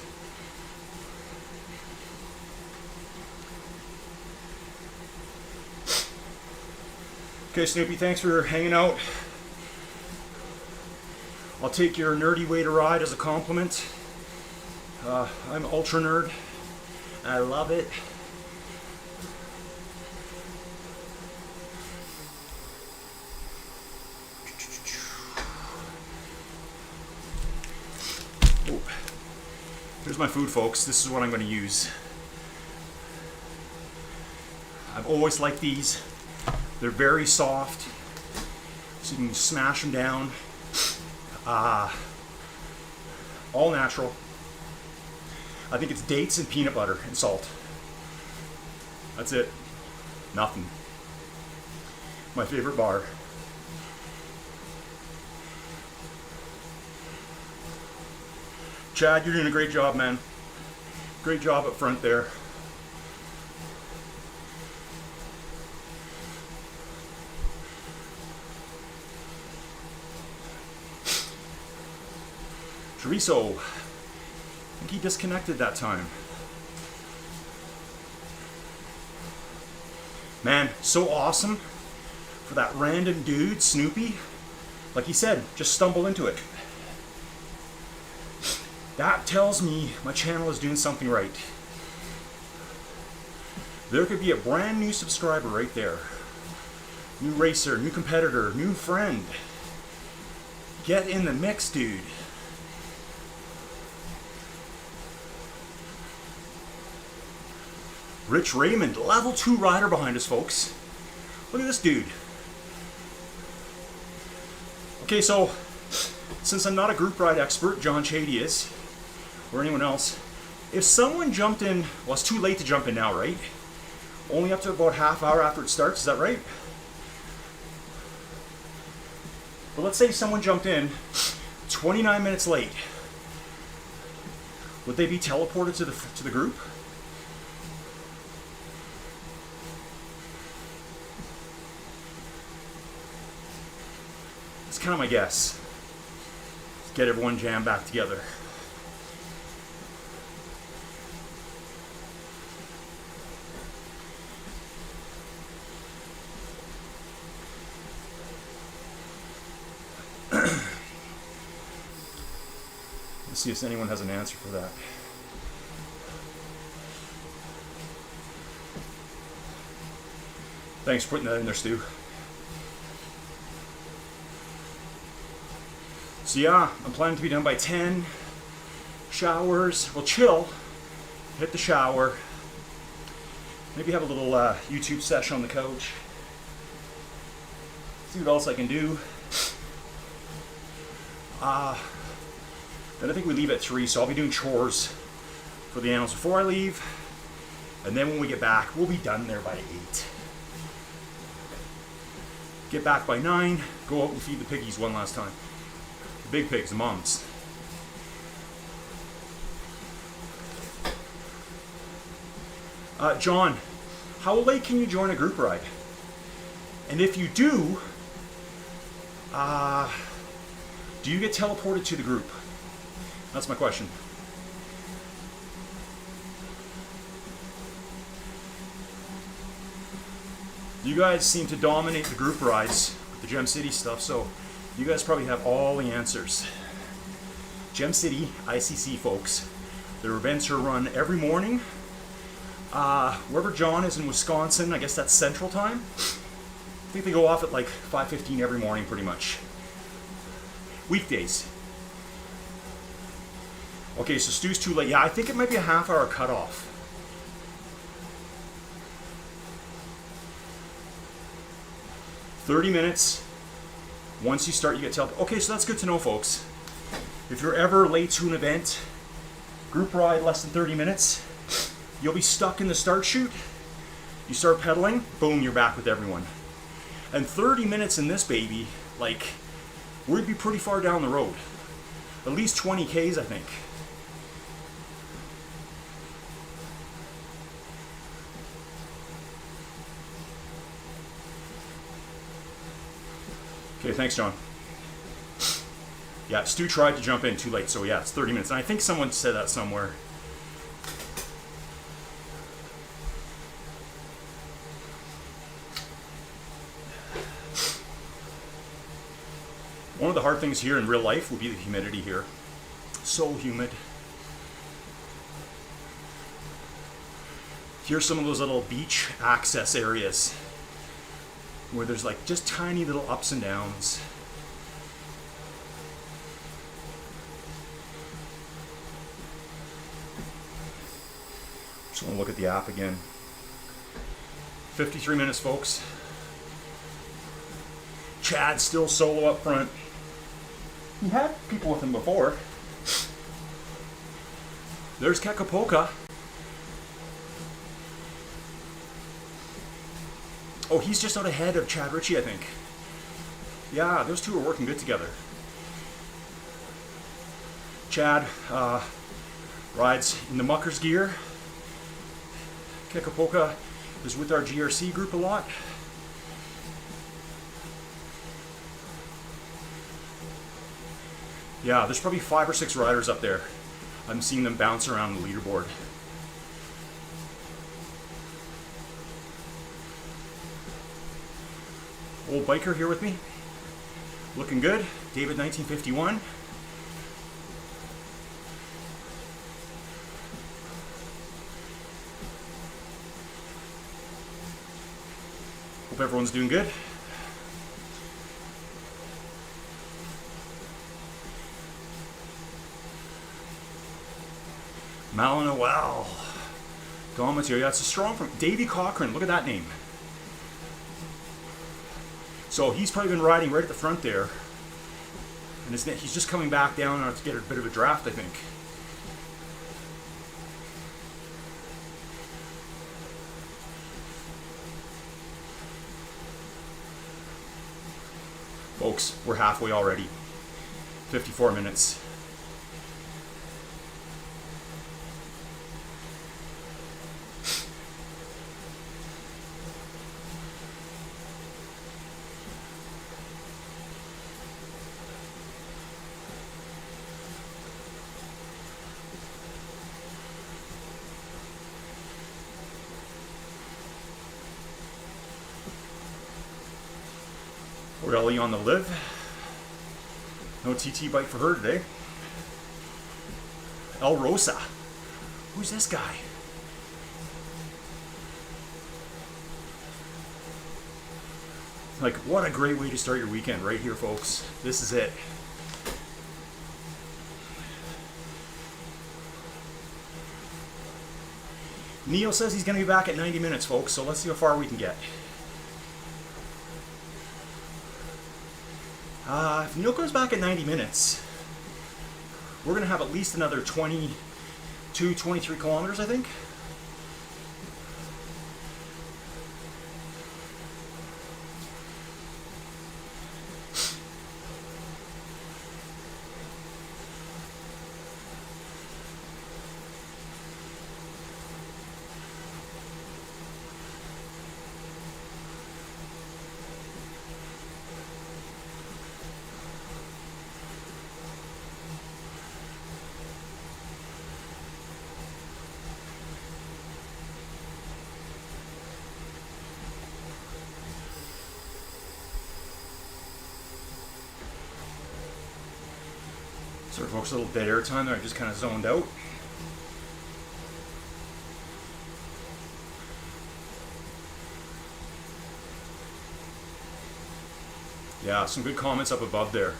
Okay, Snoopy, thanks for hanging out. I'll take your nerdy way to ride as a compliment. I'm ultra nerd. I love it. Oh. Here's my food, folks. This is what I'm going to use. I've always liked these. They're very soft, so you can smash them down. All natural. I think it's dates and peanut butter and salt. That's it. Nothing. My favorite bar. Chad, you're doing a great job, man. Great job up front there. Chorizo, I think he disconnected that time. Man, so awesome for that random dude, Snoopy. Like he said, just stumble into it. That tells me my channel is doing something right. There could be a brand new subscriber right there. New racer, new competitor, new friend. Get in the mix, dude. Rich Raymond, level 2 rider behind us, folks. Look at this dude. Okay, so since I'm not a group ride expert, John Chady is, or anyone else, if someone jumped in, well, it's too late to jump in now, right? Only up to about half hour after it starts, is that right? But let's say someone jumped in 29 minutes late. Would they be teleported to the group? It's kind of my guess. Let's get everyone jammed back together. Let's see if anyone has an answer for that. Thanks for putting that in there, Stu. So yeah, I'm planning to be done by 10. Showers, we'll chill, hit the shower, maybe have a little YouTube session on the couch. See what else I can do. Then I think we leave at 3, so I'll be doing chores for the animals before I leave. And then when we get back, we'll be done there by 8. Get back by 9, go out and feed the piggies one last time. The big pigs, the moms. John, how late can you join a group ride? And if you do you get teleported to the group? That's my question. You guys seem to dominate the group rides with the Gem City stuff, so you guys probably have all the answers. Gem City, ICC folks, their events are run every morning. Wherever John is in Wisconsin, I guess that's Central Time. I think they go off at like 5:15 every morning pretty much. Weekdays. Okay, so Stu's too late. Yeah, I think it might be a half-hour cutoff. "30 minutes. Once you start, you get teleported." Okay, so that's good to know, folks. If you're ever late to an event, group ride less than 30 minutes, you'll be stuck in the start chute. You start pedaling, boom, you're back with everyone. And 30 minutes in this baby, like, we'd be pretty far down the road. At least 20 Ks, I think. Okay, thanks, John. Yeah, Stu tried to jump in too late, so yeah, it's 30 minutes. And I think someone said that somewhere. One of the hard things here in real life would be the humidity here. So humid. Here's some of those little beach access areas where there's like just tiny little ups and downs. Just want to look at the app again. 53 minutes, folks. Chad's still solo up front. He had people with him before. There's Kekapoka. Oh, he's just out ahead of Chad Ritchie, I think. Yeah, those two are working good together. Chad rides in the Muckers gear. Kekapoka is with our GRC group a lot. Yeah, there's probably 5 or 6 riders up there. I'm seeing them bounce around the leaderboard. Old biker here with me. Looking good. David 1951. Hope everyone's doing good. Malin, wow. Gone material. That's a strong from Davy Cochran. Look at that name. So he's probably been riding right at the front there. And he's just coming back down to get a bit of a draft, I think. Folks, we're halfway already. 54 minutes. Ellie on the live. No TT bike for her today. El Rosa. Who's this guy? Like, what a great way to start your weekend right here, folks. This is it. Neil says he's going to be back at 90 minutes, folks, so let's see how far we can get. If Neil comes back at 90 minutes, we're going to have at least another 22, 23 kilometers, I think. Sorry folks, a little dead air time there, I just kind of zoned out. Yeah, some good comments up above there.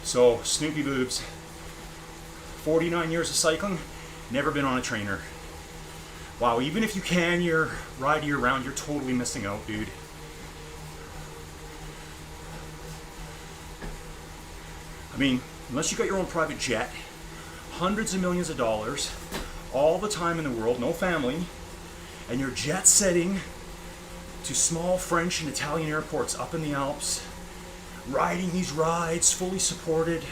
So, Snoopy Boobs, 49 years of cycling, never been on a trainer. Wow, even if you can, you're ride year round, you're totally missing out, dude. I mean, unless you got your own private jet, hundreds of millions of dollars, all the time in the world, no family, and you're jet setting to small French and Italian airports up in the Alps, riding these rides, fully supported,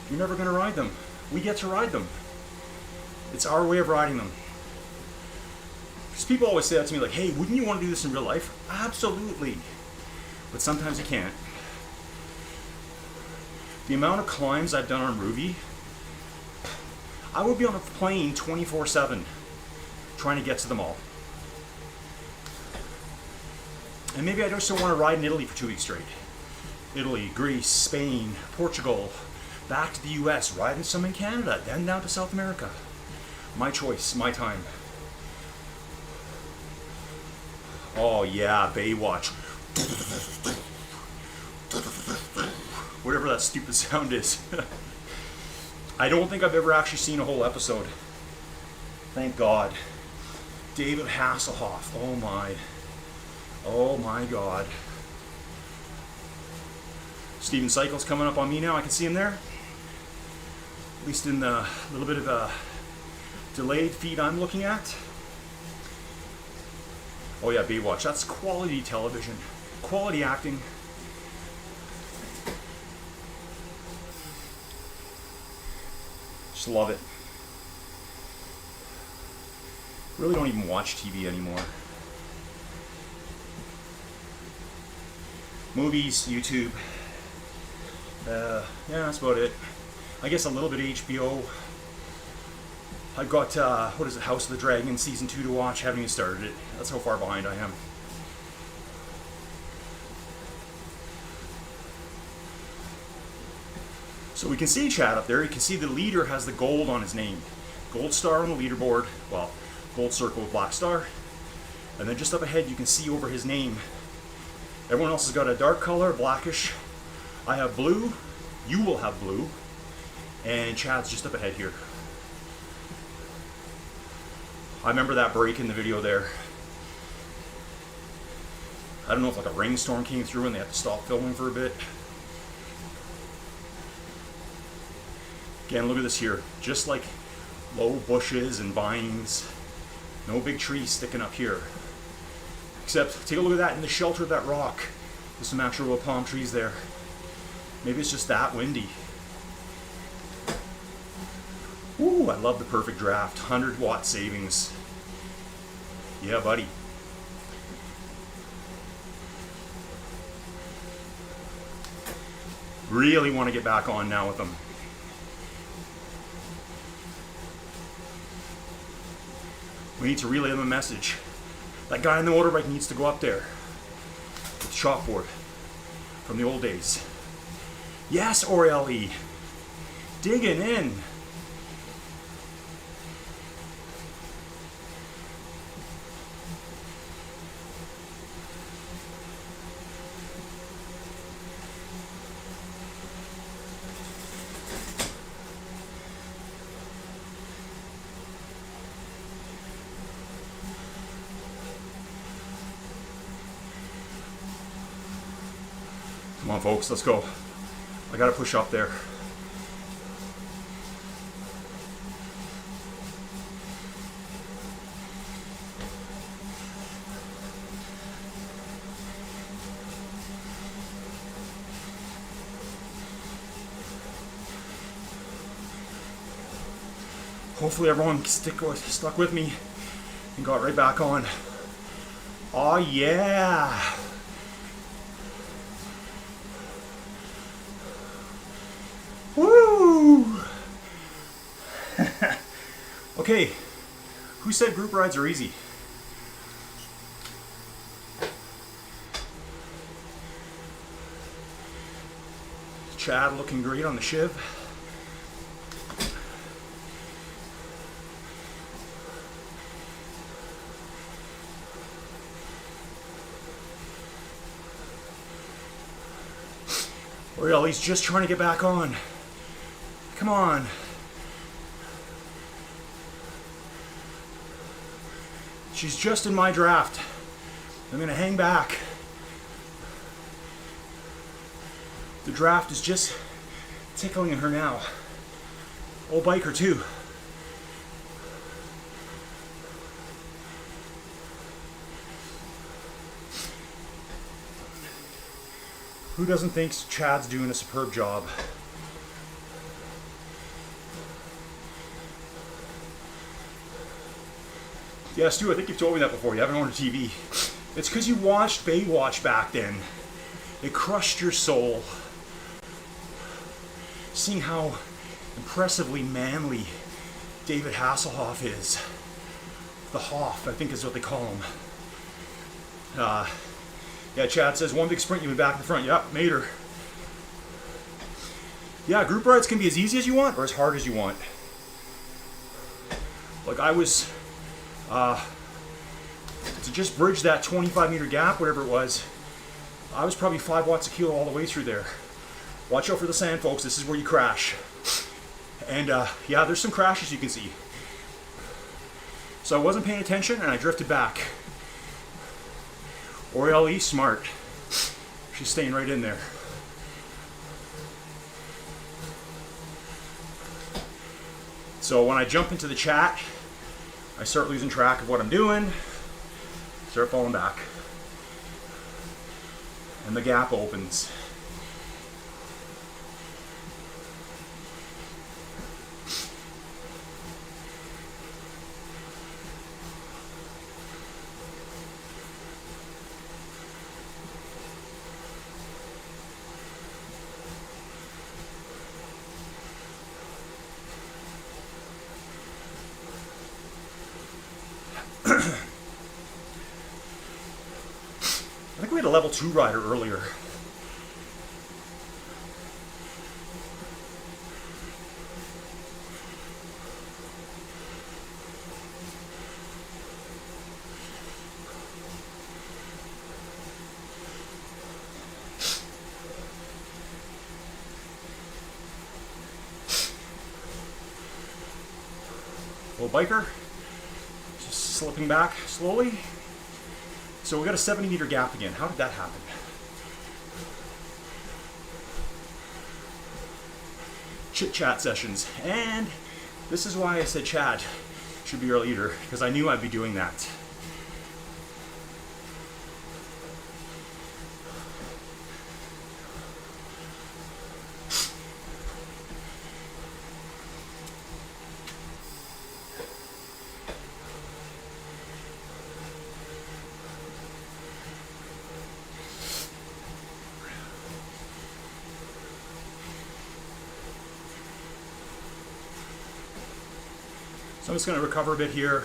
you're never going to ride them. We get to ride them. It's our way of riding them. Because people always say that to me like, hey, wouldn't you want to do this in real life? Absolutely. But sometimes you can't. The amount of climbs I've done on ROUVY, I would be on a plane 24/7 trying to get to them all. And maybe I just don't want to ride in Italy for 2 weeks straight. Italy, Greece, Spain, Portugal, back to the US, riding some in Canada, then down to South America. My choice, my time. Oh yeah, Baywatch. Whatever that stupid sound is. I don't think I've ever actually seen a whole episode. Thank God. David Hasselhoff. Oh my. Oh my God. Steven Cycle's coming up on me now. I can see him there. At least in the little bit of a delayed feed I'm looking at. Oh yeah, Baywatch. That's quality television. Quality acting. Just love it. Really don't even watch TV anymore. Movies, YouTube. Yeah, that's about it. I guess a little bit of HBO. I've got, what is it, House of the Dragon Season 2 to watch. Haven't even started it. That's how far behind I am. So we can see Chad up there. You can see the leader has the gold on his name. Gold star on the leaderboard. Well, gold circle with black star. And then just up ahead you can see over his name. Everyone else has got a dark color, blackish. I have blue. You will have blue. And Chad's just up ahead here. I remember that break in the video there. I don't know if like a rainstorm came through and they had to stop filming for a bit. Again, look at this here. Just like low bushes and vines. No big trees sticking up here. Except, take a look at that in the shelter of that rock. There's some actual palm trees there. Maybe it's just that windy. Ooh, I love the perfect draft. 100 watt savings. Yeah, buddy. Really want to get back on now with them. We need to relay them a message. That guy on the motorbike needs to go up there with the chalkboard from the old days. Yes, Oriel. Digging in. Come on, folks, let's go. I gotta push up there. Hopefully everyone stuck with me and got right back on. Oh yeah! Woo! Okay, who said group rides are easy? Chad looking great on the shiv. Oriel, he's just trying to get back on. Come on. She's just in my draft. I'm gonna hang back. The draft is just tickling her now. Old biker too. Who doesn't think Chad's doing a superb job? Yeah, Stu, I think you've told me that before. You haven't owned a TV. It's because you watched Baywatch back then. It crushed your soul. Seeing how impressively manly David Hasselhoff is. The Hoff, I think is what they call him. Yeah, Chad says, one big sprint, you've been back in the front. Yep, made her. Yeah, group rides can be as easy as you want or as hard as you want. Like I was, to just bridge that 25-meter gap, whatever it was, I was probably 5 watts a kilo all the way through there. Watch out for the sand, folks. This is where you crash. And yeah, there's some crashes you can see. So I wasn't paying attention and I drifted back. Oriel, smart. She's staying right in there. So when I jump into the chat, I start losing track of what I'm doing, start falling back. And the gap opens. did a level 2 rider earlier. Little biker, just slipping back slowly. So we got a 70-meter gap again. How did that happen? Chit-chat sessions. And this is why I said Chad should be our leader, because I knew I'd be doing that. So I'm just going to recover a bit here,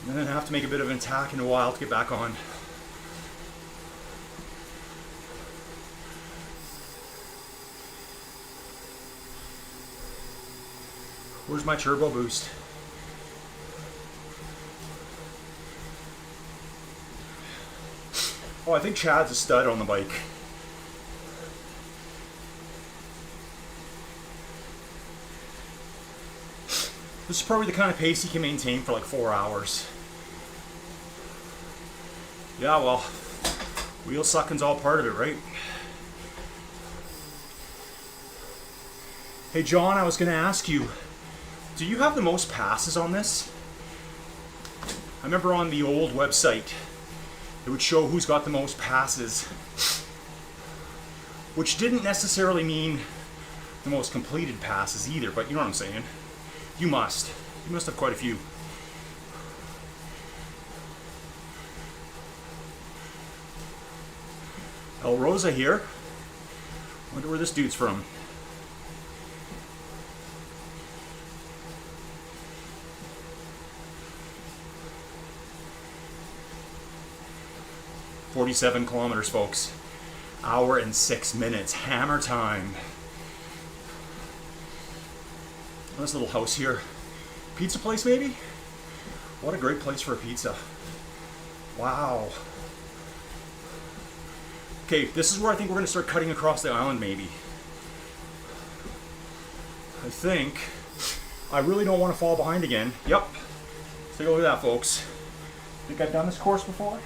and then have to make a bit of an attack in a while to get back on. Where's my turbo boost? Oh, I think Chad's a stud on the bike. This is probably the kind of pace he can maintain for like 4 hours. Yeah, well, wheel sucking's all part of it, right? Hey John, I was gonna ask you, do you have the most passes on this? I remember on the old website, it would show who's got the most passes, which didn't necessarily mean the most completed passes either, but you know what I'm saying. You must have quite a few. El Rosa here. Wonder where this dude's from. "47 kilometers, folks. Hour and 6 minutes. Hammer time." This little house here. Pizza place, maybe? What a great place for a pizza. Wow. Okay, this is where I think we're going to start cutting across the island, maybe. I think. I really don't want to fall behind again. Yep. Take a look at that, folks. Think I've done this course before?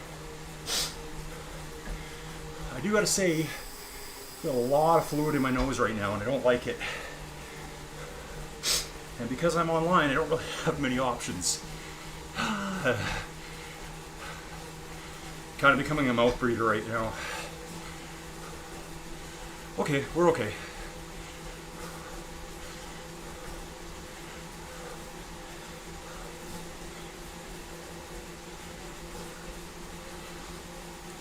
I do gotta say, I've got a lot of fluid in my nose right now, and I don't like it. And because I'm online, I don't really have many options. Kind of becoming a mouth breather right now. Okay, we're okay.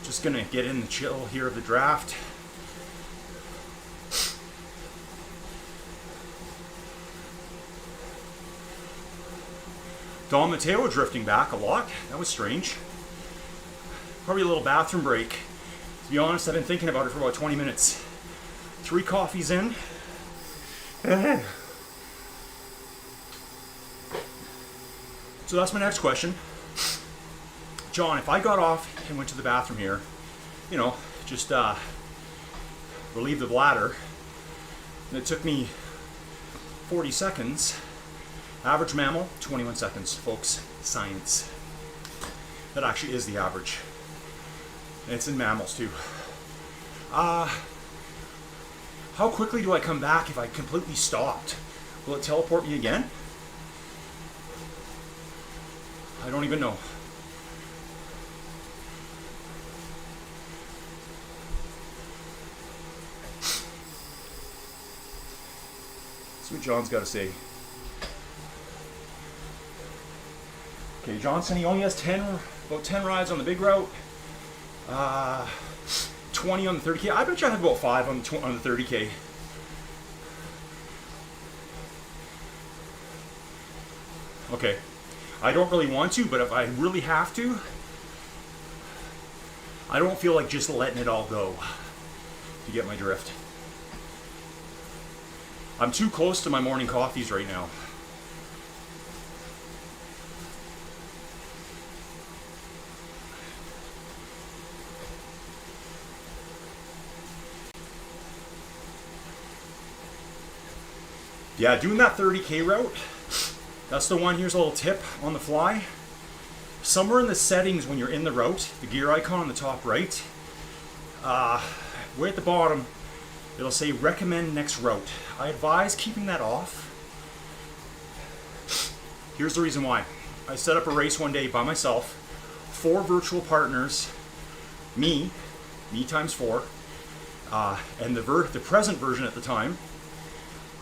Just gonna get in the chill here of the draft. Don Mateo drifting back a lot. That was strange. Probably a little bathroom break. To be honest, I've been thinking about it for about 20 minutes. 3 coffees in. So that's my next question. John, if I got off and went to the bathroom here, you know, just relieve the bladder, and it took me 40 seconds. Average mammal, 21 seconds, folks. Science. That actually is the average. And it's in mammals too. How quickly do I come back if I completely stopped? Will it teleport me again? I don't even know. See what John's got to say. Okay, Johnson, he only has about 10 rides on the big route, 20 on the 30K. I bet you I have about 5 on the 30K. Okay, I don't really want to, but if I really have to, I don't feel like just letting it all go. To get my drift. I'm too close to my morning coffees right now. Yeah, doing that 30K route, that's the one. Here's a little tip on the fly. Somewhere in the settings when you're in the route, the gear icon on the top right, way at the bottom, it'll say recommend next route. I advise keeping that off. Here's the reason why. I set up a race one day by myself, 4 virtual partners, me times 4, and the present version at the time.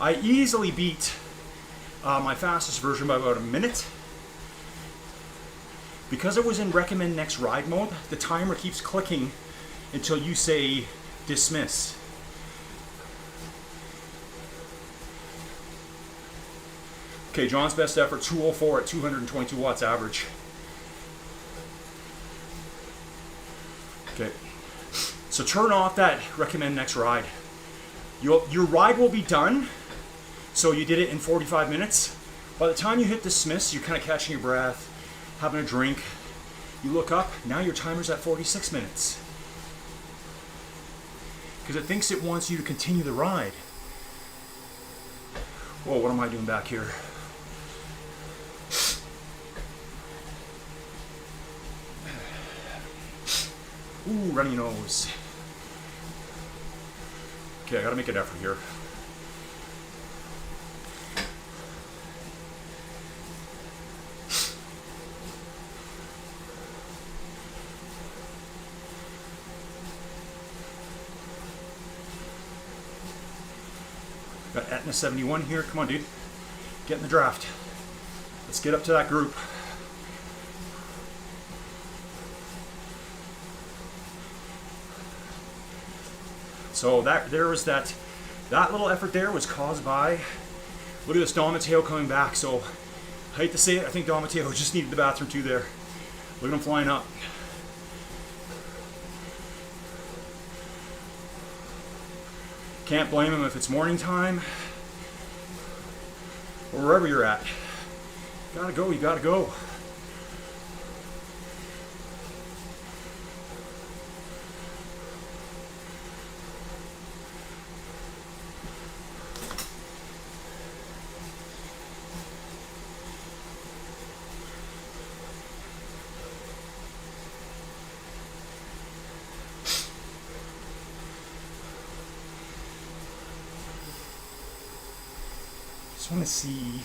I easily beat my fastest version by about a minute. Because it was in recommend next ride mode, the timer keeps clicking until you say dismiss. Okay, John's best effort, 204 at 222 watts average. Okay, so turn off that recommend next ride. Your ride will be done, so you did it in 45 minutes. By the time you hit dismiss, you're kind of catching your breath, having a drink. You look up, now your timer's at 46 minutes. Because it thinks it wants you to continue the ride. Whoa, what am I doing back here? Ooh, runny nose. Okay, I gotta make an effort here. Got Etna 71 here. Come on, dude. Get in the draft. Let's get up to that group. So that little effort there was caused by, look at this, Don Mateo coming back. So I hate to say it, I think Don Mateo just needed the bathroom too there. Look at him flying up. Can't blame him if it's morning time or wherever you're at. Gotta go, you gotta go. Just want to see.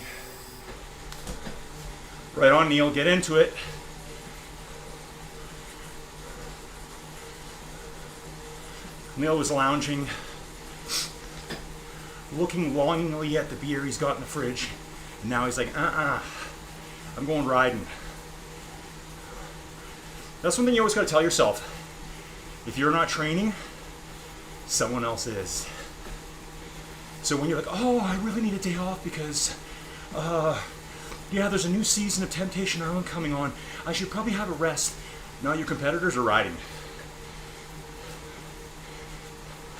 Right on, Neil. Get into it. Neil was lounging, looking longingly at the beer he's got in the fridge. And now he's like, I'm going riding. That's one thing you always got to tell yourself. If you're not training, someone else is. So when you're like, oh, I really need a day off because, yeah, there's a new season of Temptation Island coming on. I should probably have a rest. Now your competitors are riding.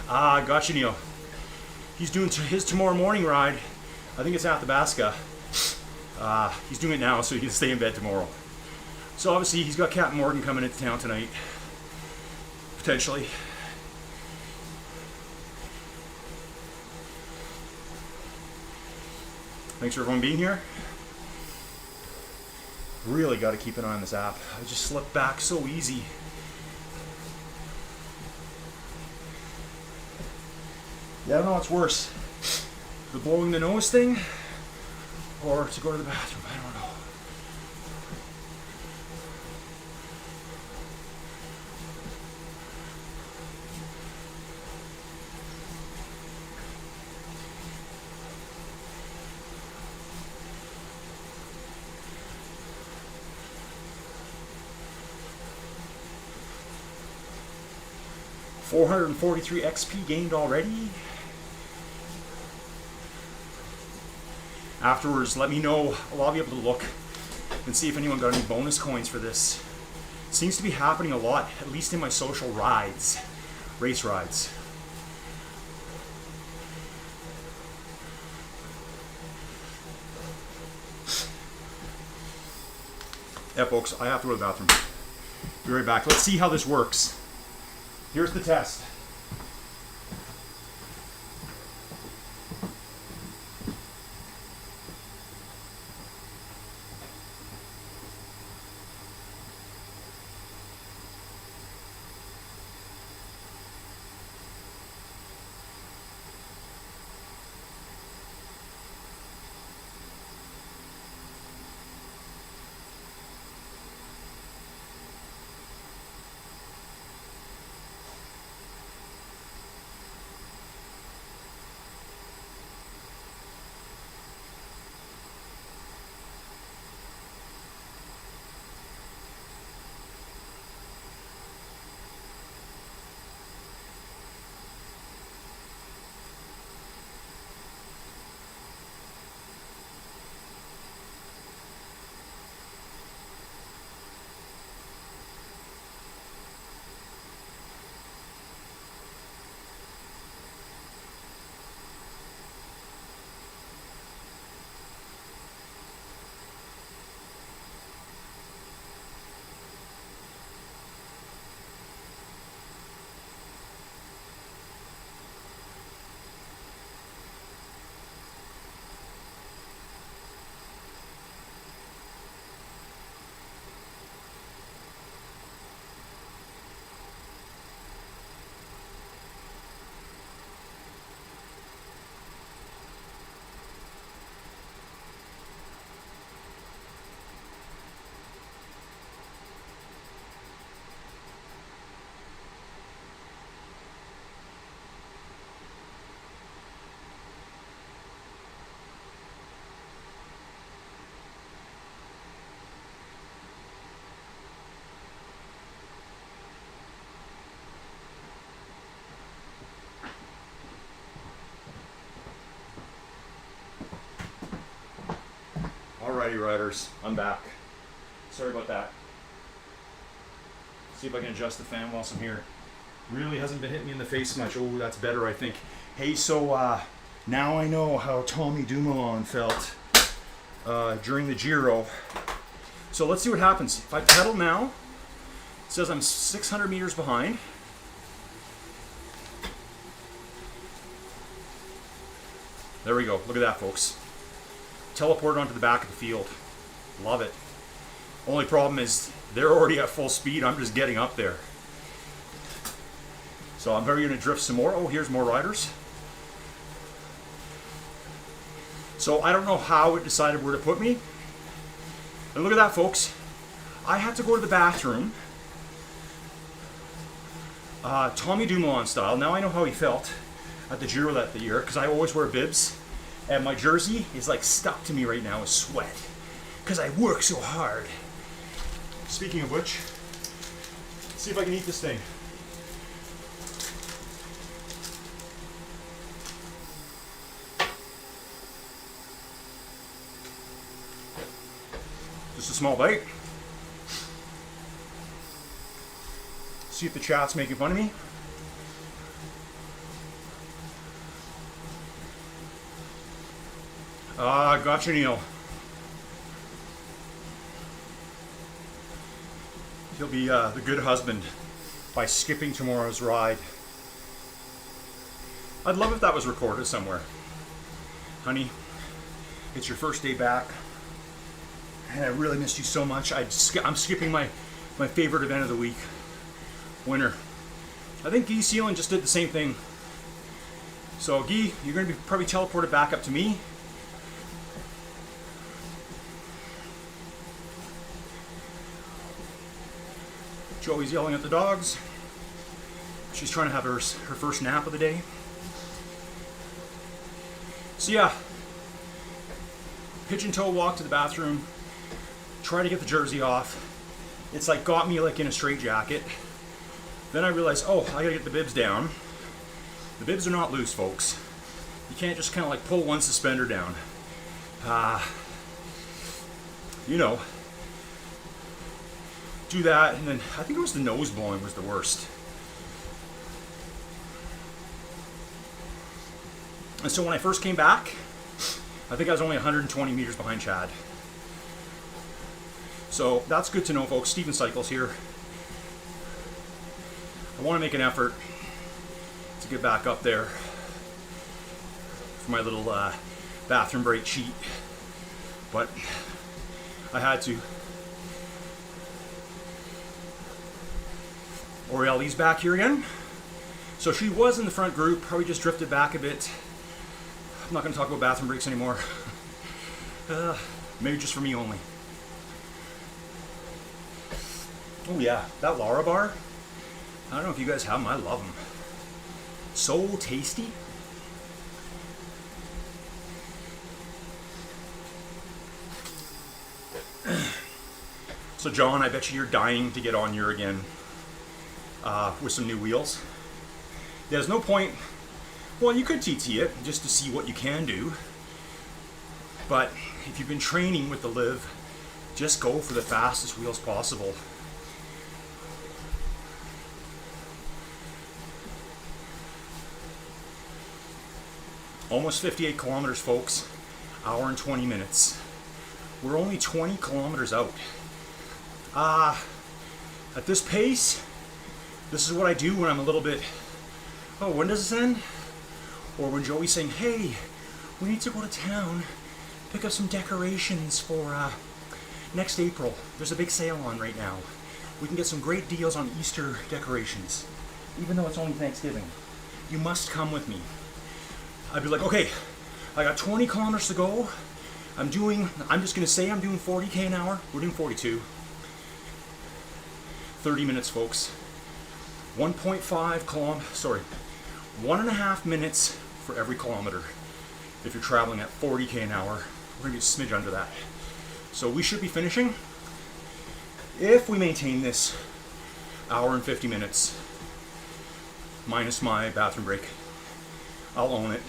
Gotcha, Neil. He's doing his tomorrow morning ride. I think it's Athabasca. He's doing it now so he can stay in bed tomorrow. So obviously he's got Captain Morgan coming into town tonight. Potentially. Thanks for everyone being here. Really got to keep an eye on this app. I just slipped back so easy. Yeah, I don't know what's worse. The blowing the nose thing or to go to the bathroom. I don't know. $443 XP gained already. Afterwards, let me know. I'll be able to look and see if anyone got any bonus coins for this. Seems to be happening a lot, at least in my social rides, race rides. Yeah, folks, I have to go to the bathroom. Be right back. Let's see how this works. Here's the test. Alrighty, riders, I'm back. Sorry about that. See if I can adjust the fan whilst I'm here. Really hasn't been hitting me in the face much. Oh, that's better, I think. Hey, so now I know how Tommy Dumoulin felt during the Giro. So let's see what happens. If I pedal now, it says I'm 600 meters behind. There we go. Look at that, folks. Teleported onto the back of the field. Love it. Only problem is they're already at full speed. I'm just getting up there. So I'm very going to drift some more. Oh, here's more riders. So I don't know how it decided where to put me. And look at that, folks. I had to go to the bathroom. Tommy Dumoulin style. Now I know how he felt at the Giro that year, because I always wear bibs. And my jersey is like stuck to me right now with sweat, because I work so hard. Speaking of which, let's see if I can eat this thing. Just a small bite. See if the chat's making fun of me. Gotcha, Neil. He'll be the good husband by skipping tomorrow's ride. I'd love if that was recorded somewhere. Honey, it's your first day back, and I really missed you so much. I'm skipping my favorite event of the week, winter. I think Guy Seelan just did the same thing. So Guy, you're going to be probably teleported back up to me. Joey's yelling at the dogs. She's trying to have her first nap of the day. So yeah, pigeon toe walk to the bathroom, try to get the jersey off. It's like got me like in a straitjacket. Then I realized, oh, I gotta get the bibs down. The bibs are not loose, folks. You can't just kind of like pull one suspender down. You know. do that, and then I think it was the nose blowing was the worst. And so when I first came back, I think I was only 120 meters behind Chad. So that's good to know, folks. Steven Cycles here. I want to make an effort to get back up there for my little bathroom break sheet, but I had to. Orielle's back here again. So she was in the front group, probably just drifted back a bit. I'm not going to talk about bathroom breaks anymore. Maybe just for me only. Oh yeah, that Lara bar. I don't know if you guys have them. I love them. So tasty. So John, I bet you're dying to get on your again with some new wheels. There's no point. Well, you could TT it just to see what you can do. But if you've been training with the Liv, just go for the fastest wheels possible. Almost 58 kilometers, folks. Hour and 20 minutes. We're only 20 kilometers out. At this pace, this is what I do when I'm a little bit, oh, when does this end? Or when Joey's saying, hey, we need to go to town, pick up some decorations for next April. There's a big sale on right now. We can get some great deals on Easter decorations, even though it's only Thanksgiving. You must come with me. I'd be like, okay, I got 20 kilometers to go. I'm just gonna say I'm doing 40K an hour. We're doing 42. 30 minutes, folks. 1.5 minutes for every kilometer. If you're traveling at 40K an hour, we're gonna be a smidge under that. So we should be finishing, if we maintain this, hour and 50 minutes, minus my bathroom break. I'll own it.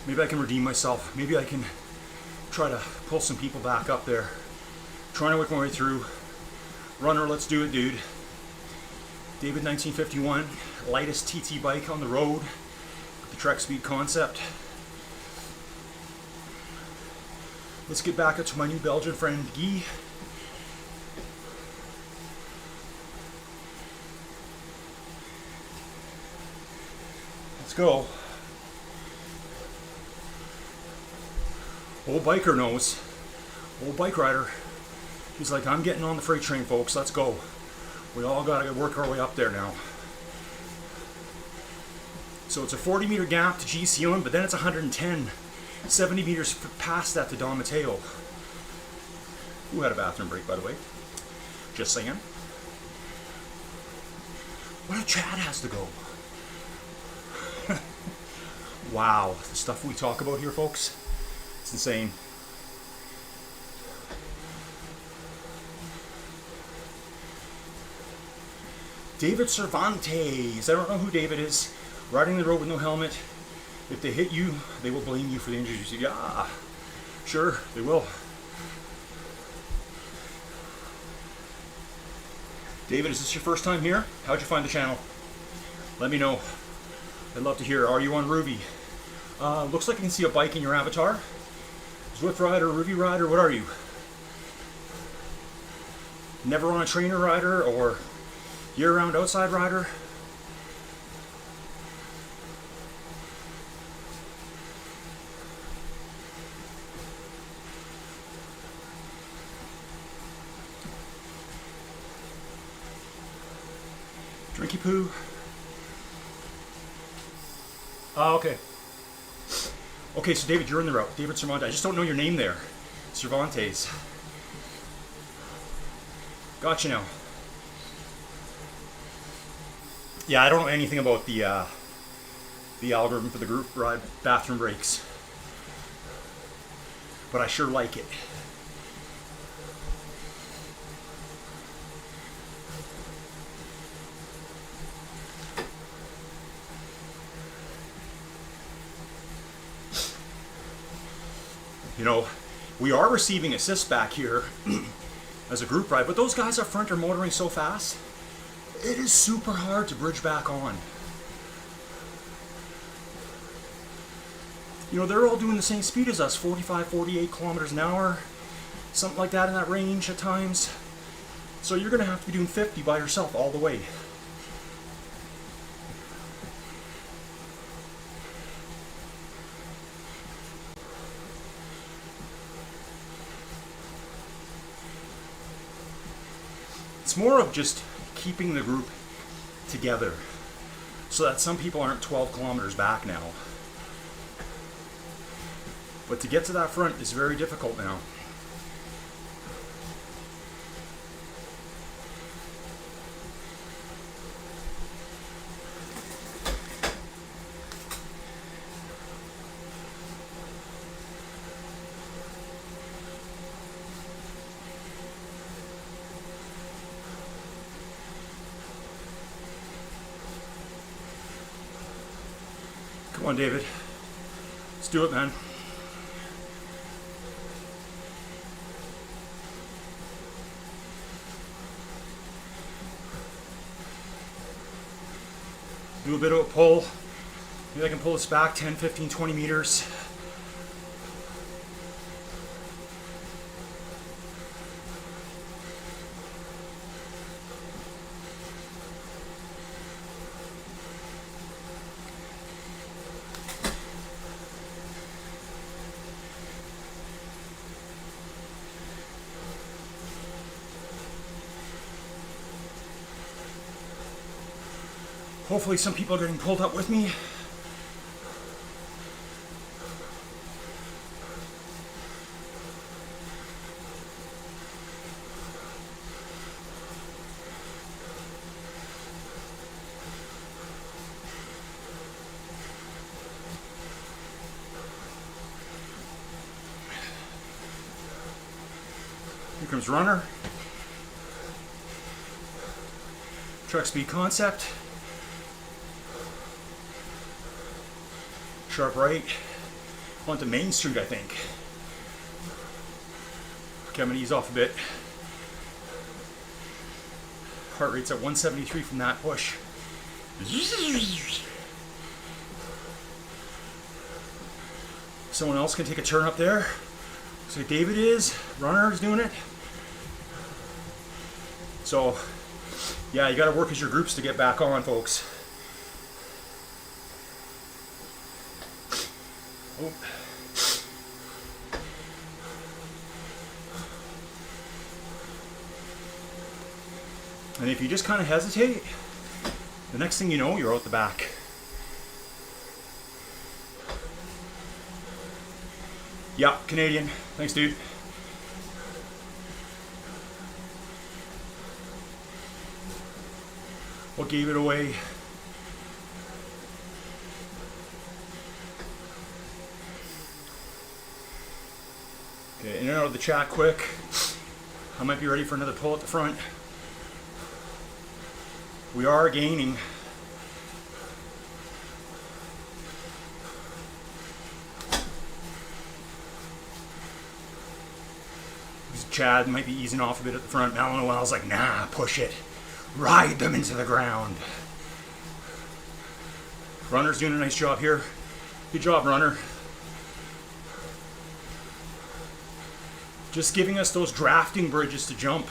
Maybe I can redeem myself. Maybe I can try to pull some people back up there. Trying to work my way through. Runner, let's do it, dude. David 1951, lightest TT bike on the road with the Trek Speed concept. Let's get back up to my new Belgian friend, Guy. Let's go. Old biker knows. Old bike rider. He's like, I'm getting on the freight train, folks. Let's go. We all gotta work our way up there now. So it's a 40-meter gap to G Sealand, but then it's 110. 70 meters past that to Don Mateo. Who had a bathroom break, by the way? Just saying. What if Chad has to go? Wow, the stuff we talk about here, folks. It's insane. David Cervantes. I don't know who David is. Riding the road with no helmet. If they hit you, they will blame you for the injuries. Yeah, sure, they will. David, is this your first time here? How'd you find the channel? Let me know. I'd love to hear. Are you on ROUVY? Looks like I can see a bike in your avatar. Zwift rider, ROUVY rider, what are you? Never on a trainer rider or year-round outside rider? Drinky poo. Oh, okay. Okay, so David, you're in the route. David Cervantes. I just don't know your name there. Cervantes. Gotcha now. Yeah, I don't know anything about the algorithm for the group ride bathroom breaks, but I sure like it. You know, we are receiving assists back here. as a group ride. But those guys up front are motoring so fast, it is super hard to bridge back on. You know, they're all doing the same speed as us, 45, 48 kilometers an hour, something like that in that range at times. So you're going to have to be doing 50 by yourself all the way. It's more of just keeping the group together so that some people aren't 12 kilometers back now. But to get to that front is very difficult now. Come on, David. Let's do it, man. Do a bit of a pull. Maybe I can pull this back 10, 15, 20 meters. Hopefully some people are getting pulled up with me. Here comes runner. Truck speed concept. Sharp right, onto Main Street, I think. Okay, I'm gonna ease off a bit. Heart rate's at 173 from that push. Someone else can take a turn up there. So David is, runner is doing it. So, yeah, you gotta work as your groups to get back on, folks. Oh. And if you just kind of hesitate, the next thing you know, you're out the back. Yeah, Canadian. Thanks, dude. What gave it away? Okay, in and out of the chat quick. I might be ready for another pull at the front. We are gaining. Chad might be easing off a bit at the front. Noel's like, nah, push it. Ride them into the ground. Runner's doing a nice job here. Good job, runner. Just giving us those drafting bridges to jump.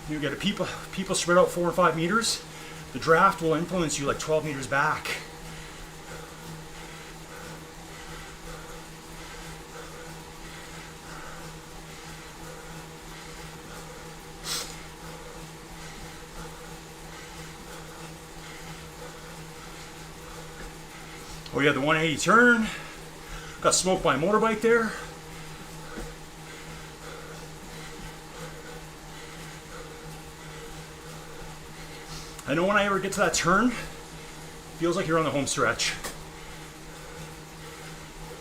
You get a people spread out 4 or 5 meters. The draft will influence you like 12 meters back. Oh yeah, the 180 turn. Got smoked by a motorbike there. I know when I ever get to that turn, it feels like you're on the home stretch.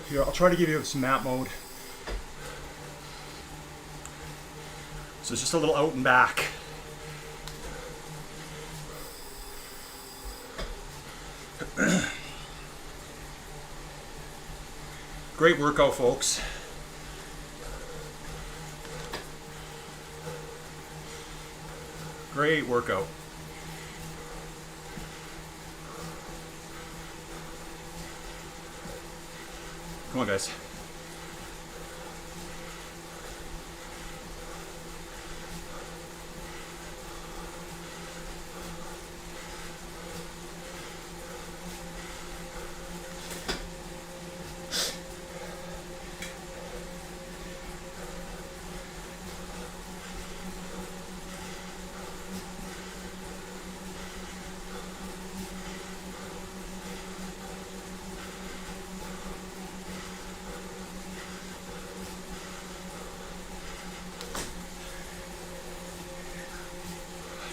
Here, I'll try to give you some map mode. So it's just a little out and back. Great workout, folks. Great workout. Come on, guys.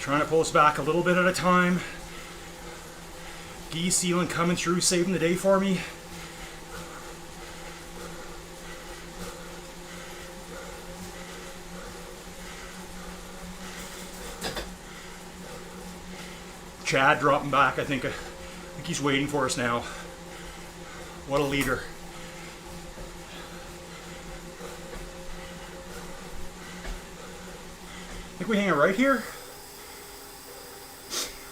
Trying to pull us back a little bit at a time. Gi sealing coming through, saving the day for me. Chad dropping back. I think he's waiting for us now. What a leader. I think we hang it right here.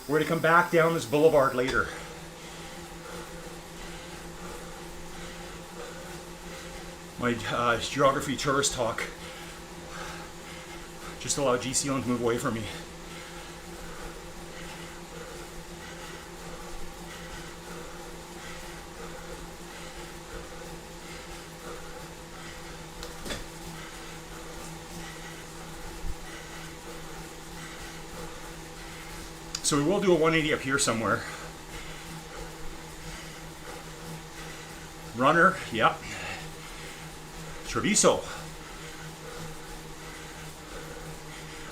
We're going to come back down this boulevard later. My geography tourist talk just allowed G Sealing to move away from me. So we will do a 180 up here somewhere. Runner, yep. Treviso.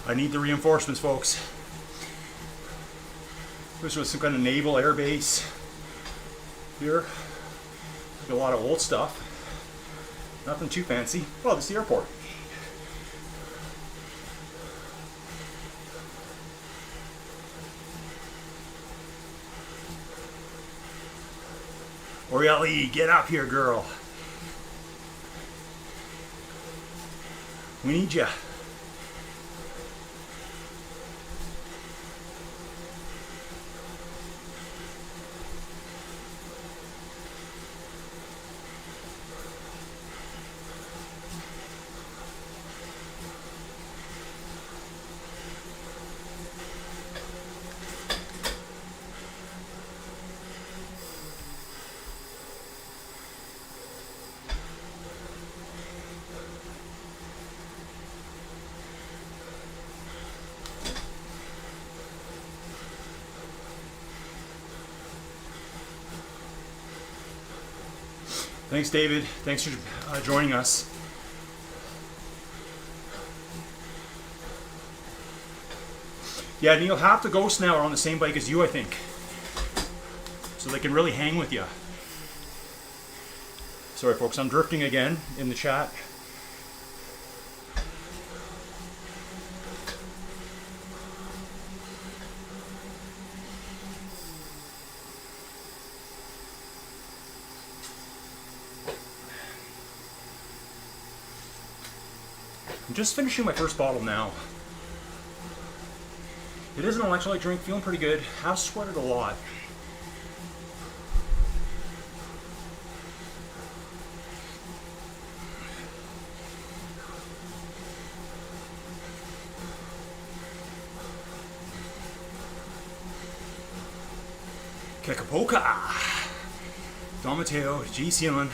I need the reinforcements, folks. This was some kind of naval air base here. A lot of old stuff. Nothing too fancy. Well, this is the airport. Orieli, get up here, girl. We need ya. Thanks, David. Thanks for joining us. Yeah, Neil, half the ghosts now are on the same bike as you, I think. So they can really hang with you. Sorry, folks, I'm drifting again in the chat. I'm just finishing my first bottle now. It is an electrolyte drink, feeling pretty good. Have sweated a lot. Kekapoka! Don Mateo, G Sealing.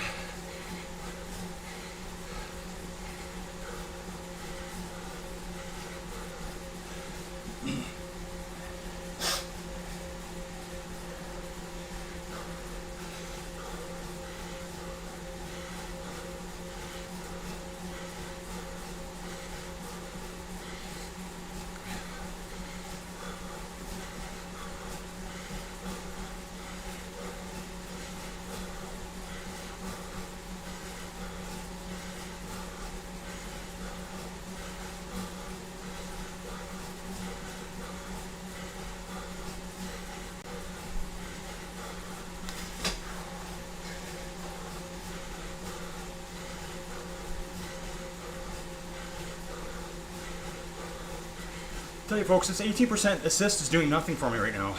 tell you folks, this 18% assist is doing nothing for me right now.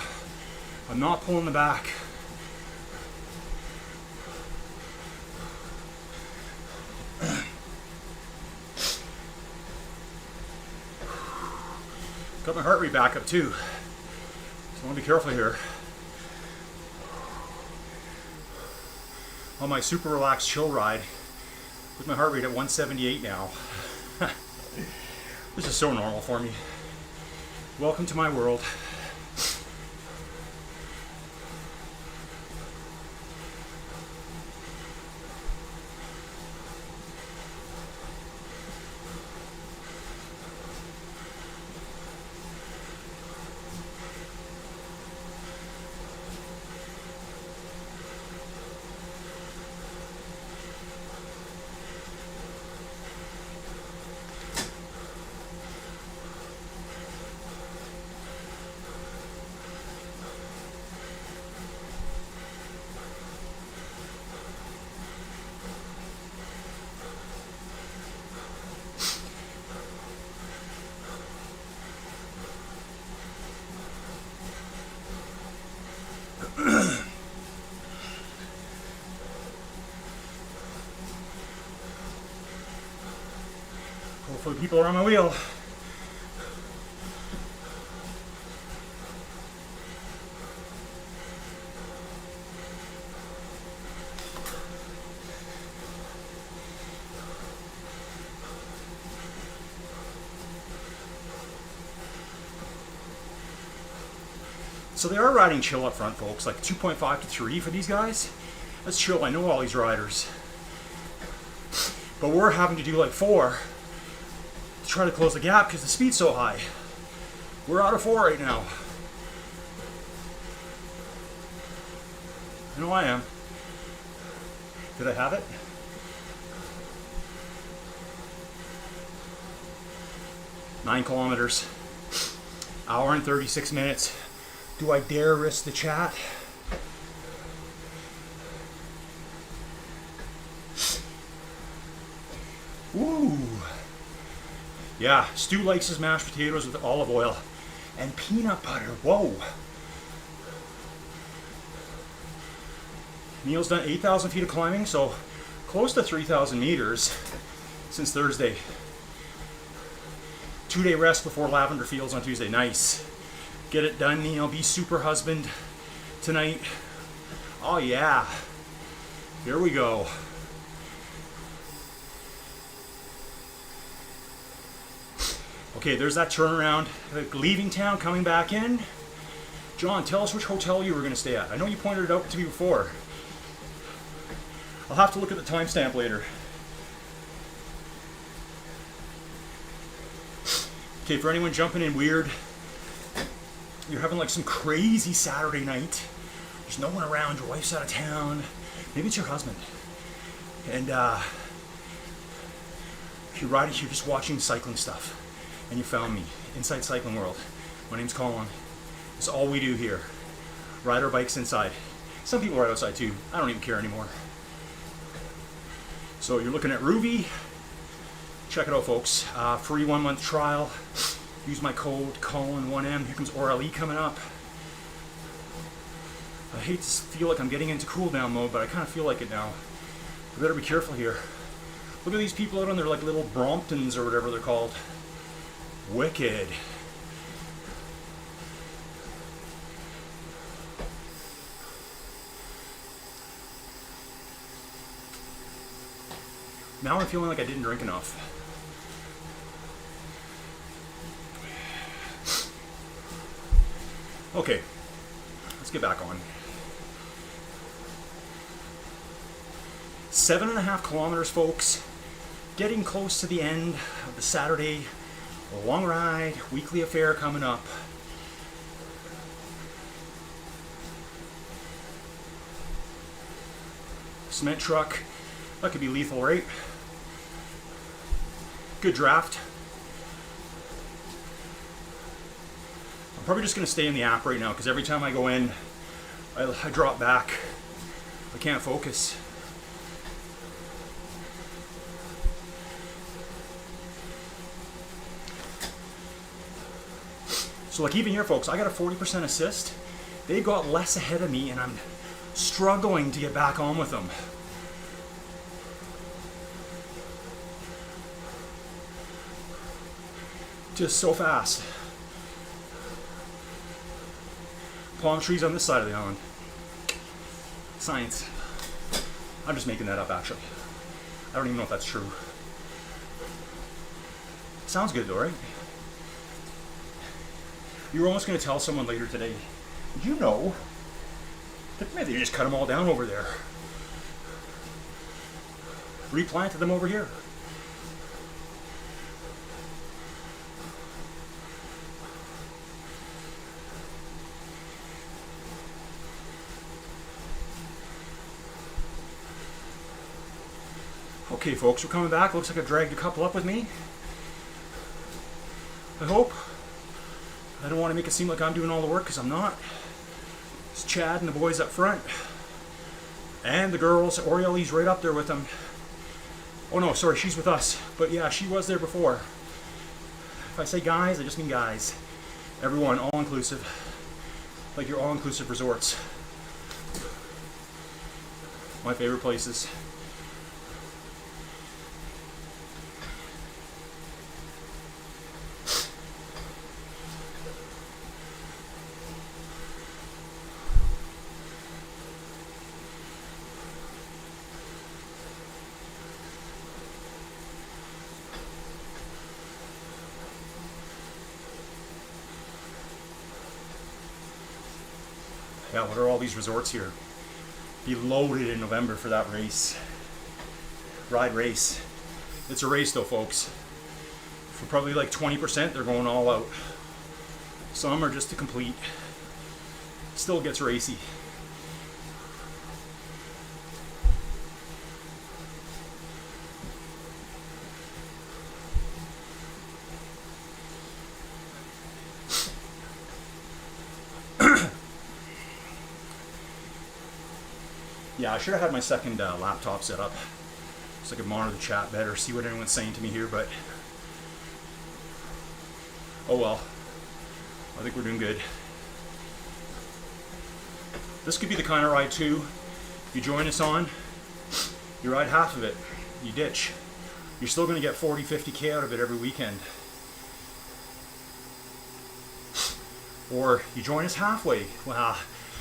I'm not pulling the back. Got my heart rate back up too, so I want to be careful here. On my super relaxed chill ride with my heart rate at 178 now. This is so normal for me. Welcome to my world. Hopefully people are on my wheel. So they are riding chill up front, folks, like 2.5 to 3 for these guys. That's chill. I know all these riders. But we're having to do like 4 to try to close the gap because the speed's so high. We're out of 4 right now. I know I am. Did I have it? Nine kilometers. Hour and 36 minutes. Do I dare risk the chat? Ooh. Yeah, Stu likes his mashed potatoes with olive oil and peanut butter. Whoa. Neil's done 8,000 feet of climbing, so close to 3,000 meters since Thursday. 2-day rest before Lavender Fields on Tuesday. Nice. Get it done, Neil. Be super husband tonight. Oh yeah. Here we go. Okay, there's that turnaround. Leaving town, coming back in. John, tell us which hotel you were going to stay at. I know you pointed it out to me before. I'll have to look at the timestamp later. Okay, for anyone jumping in weird, you're having like some crazy Saturday night. There's no one around, your wife's out of town. Maybe it's your husband. And you're riding, you're just watching cycling stuff. And you found me, Inside Cycling World. My name's Colin. It's all we do here. Ride our bikes inside. Some people ride outside too. I don't even care anymore. So you're looking at ROUVY. Check it out, folks. Free 1-month trial. Use my code Colin1M. Here comes RLE coming up. I hate to feel like I'm getting into cool down mode, but I kind of feel like it now. We better be careful here. Look at these people out on their like little Bromptons or whatever they're called. Wicked. Now I'm feeling like I didn't drink enough. Okay, let's get back on. 7.5 kilometers, folks. Getting close to the end of the Saturday long ride, weekly affair coming up. Cement truck, that could be lethal, right? Good draft. I'm probably just going to stay in the app right now because every time I go in, I drop back. I can't focus. So like even here, folks, I got a 40% assist. They got less ahead of me and I'm struggling to get back on with them. Just so fast. Palm trees on this side of the island. Science. I'm just making that up actually. I don't even know if that's true. Sounds good though, right? You're almost going to tell someone later today, did you know that maybe they just cut them all down over there? Replanted them over here. Okay folks, we're coming back. Looks like I dragged a couple up with me. I hope. I don't want to make it seem like I'm doing all the work because I'm not. It's Chad and the boys up front. And the girls. Orielle's right up there with them. Oh no, sorry, she's with us. But yeah, she was there before. If I say guys, I just mean guys. Everyone, all inclusive. Like your all inclusive resorts. My favorite places. Yeah, what are all these resorts here? Be loaded in November for that race. Ride race. It's a race though, folks. For probably like 20%, they're going all out. Some are just to complete. Still gets racy. Yeah, I should have had my second laptop set up so I could monitor the chat better, see what anyone's saying to me here, but oh well. I think we're doing good. This could be the kind of ride too. You join us on, you ride half of it, you ditch. You're still going to get 40, 50K out of it every weekend. Or you join us halfway. Well,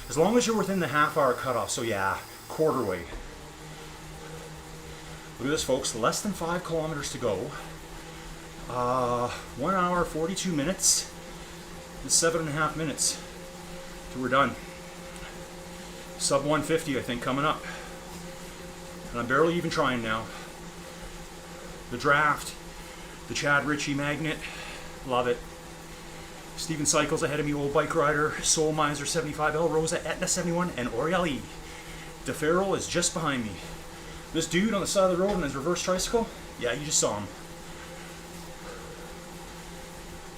as long as you're within the half-hour cutoff, so yeah, quarter way. Look at this, folks, less than 5 kilometers to go. 1 hour, 42 minutes, and 7.5 minutes till we're done. Sub 150, I think, coming up. And I'm barely even trying now. The draft, the Chad Ritchie magnet, love it. Steven Cycles ahead of me, Old Bike Rider, Soul Miser 75L, Rosa Etna 71, and Orielle. DeFerrell is just behind me. This dude on the side of the road on his reverse tricycle, yeah, you just saw him.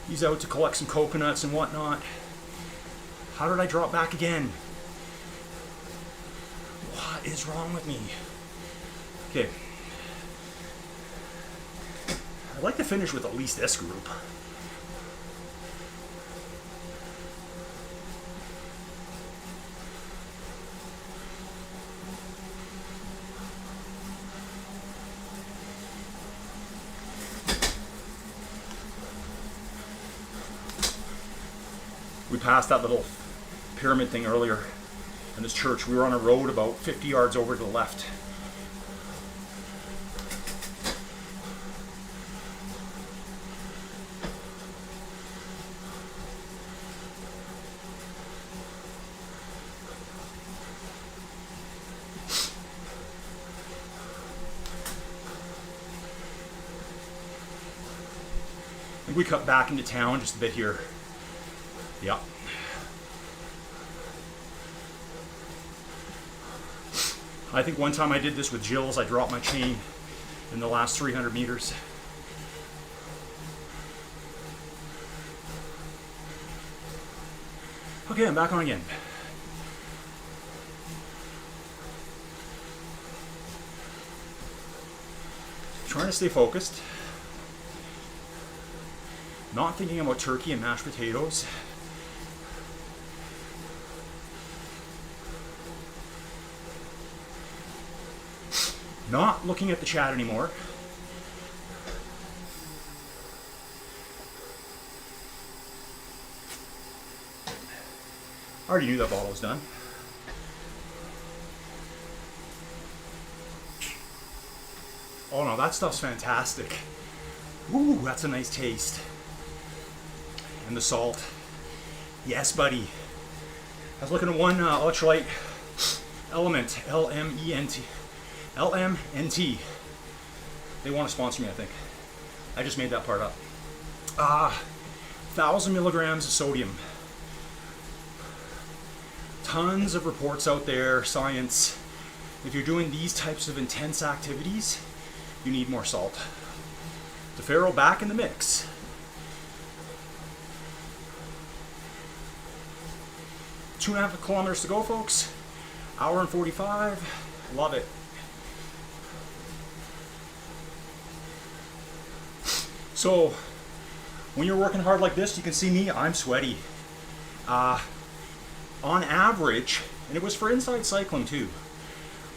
He's out to collect some coconuts and whatnot. How did I drop back again? What is wrong with me? Okay. I'd like to finish with at least this group. We passed that little pyramid thing earlier in this church. We were on a road about 50 yards over to the left. I think we cut back into town just a bit here. Yeah. I think one time I did this with Jill's. I dropped my chain in the last 300 meters. Okay, I'm back on again. Trying to stay focused. Not thinking about turkey and mashed potatoes. Not looking at the chat anymore. I already knew that bottle was done. Oh no, that stuff's fantastic. Ooh, that's a nice taste. And the salt. Yes, buddy. I was looking at one electrolyte element, LMNT. They want to sponsor me, I think. I just made that part up. 1,000 milligrams of sodium. Tons of reports out there, science. If you're doing these types of intense activities, you need more salt. DeFaro back in the mix. Two and a half kilometers to go, folks. Hour and 45. Love it. So, when you're working hard like this, you can see me, I'm sweaty. On average, and it was for inside cycling too,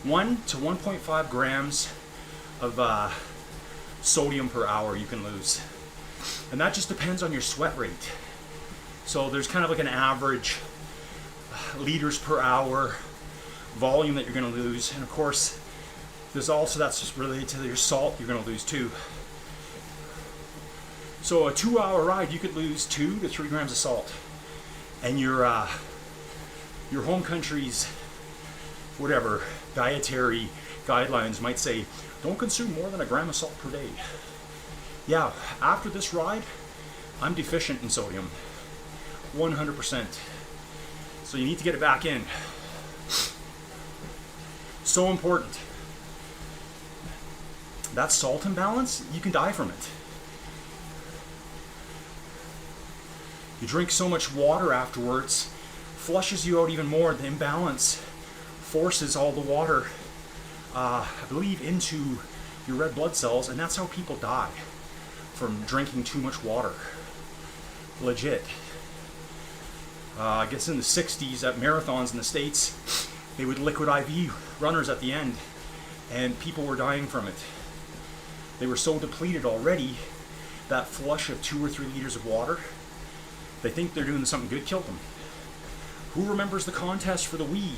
1 to 1.5 grams of sodium per hour you can lose. And that just depends on your sweat rate. So there's kind of like an average liters per hour volume that you're going to lose. And of course, there's also that's just related to your salt you're going to lose too. So a 2-hour ride, you could lose 2 to 3 grams of salt. And your home country's, whatever, dietary guidelines might say, don't consume more than 1 gram of salt per day. Yeah, after this ride, I'm deficient in sodium. 100%. So you need to get it back in. So important. That salt imbalance, you can die from it. You drink so much water afterwards, flushes you out even more. The imbalance forces all the water, I believe, into your red blood cells, and that's how people die from drinking too much water. Legit. I guess in the 60s at marathons in the States, they would liquid IV runners at the end, and people were dying from it. They were so depleted already, that flush of 2 or 3 liters of water, they think they're doing something good, killed them. Who remembers the contest for the Wii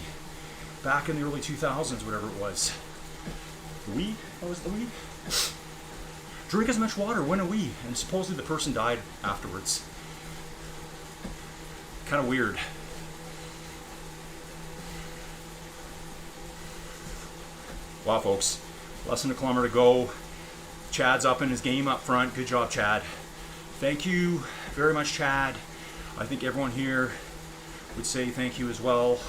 back in the early 2000s, whatever it was? The Wii? What was the Wii? Drink as much water, win a Wii, and supposedly the person died afterwards. Kind of weird. Wow, folks. Less than a kilometer to go. Chad's up in his game up front. Good job, Chad. Thank you very much, Chad. I think everyone here would say thank you as well.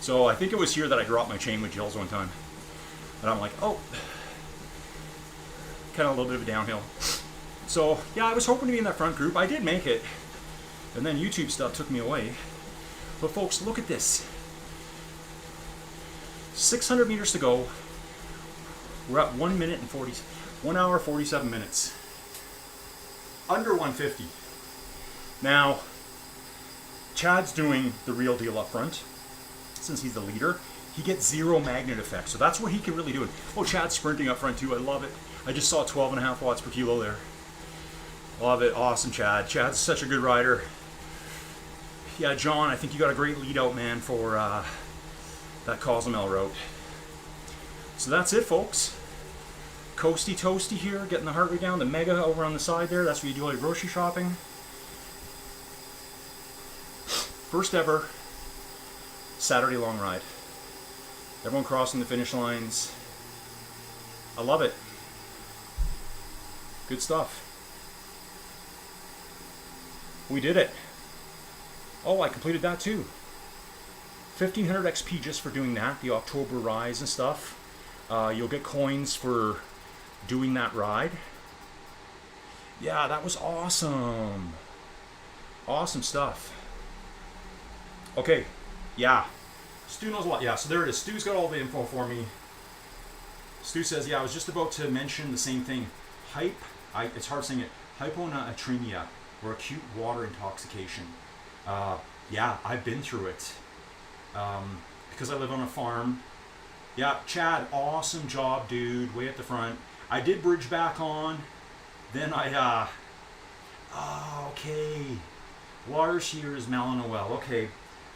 So I think it was here that I dropped my chain with Jill's one time. And I'm like, oh. Kind of a little bit of a downhill. So, yeah, I was hoping to be in that front group. I did make it. And then YouTube stuff took me away. But folks, look at this. 600 meters to go. We're at 1 hour 47 minutes. Under 150. Now, Chad's doing the real deal up front. Since he's the leader, he gets 0 magnet effect. So that's what he can really do. Oh, Chad's sprinting up front too. I love it. I just saw 12.5 watts per kilo there. Love it. Awesome, Chad. Chad's such a good rider. Yeah, John, I think you got a great lead out, man, for that Cozumel route. So that's it, folks. Coasty toasty here, getting the heart rate down. The Mega over on the side there, that's where you do all your grocery shopping. First ever Saturday long ride. Everyone crossing the finish lines. I love it. Good stuff. We did it. Oh, I completed that too. 1500 XP just for doing that, the October Rise and stuff. You'll get coins for doing that ride. Yeah, that was awesome. Awesome stuff. Okay, yeah. Stu knows a lot. Yeah, so there it is. Stu's got all the info for me. Stu says, yeah, I was just about to mention the same thing. Hype, it's hard saying it. hyponatremia, or acute water intoxication. Yeah, I've been through it. Because I live on a farm. Yeah, Chad, awesome job, dude, way at the front. I did bridge back on. Then okay. Lars here is Malanoel. Okay,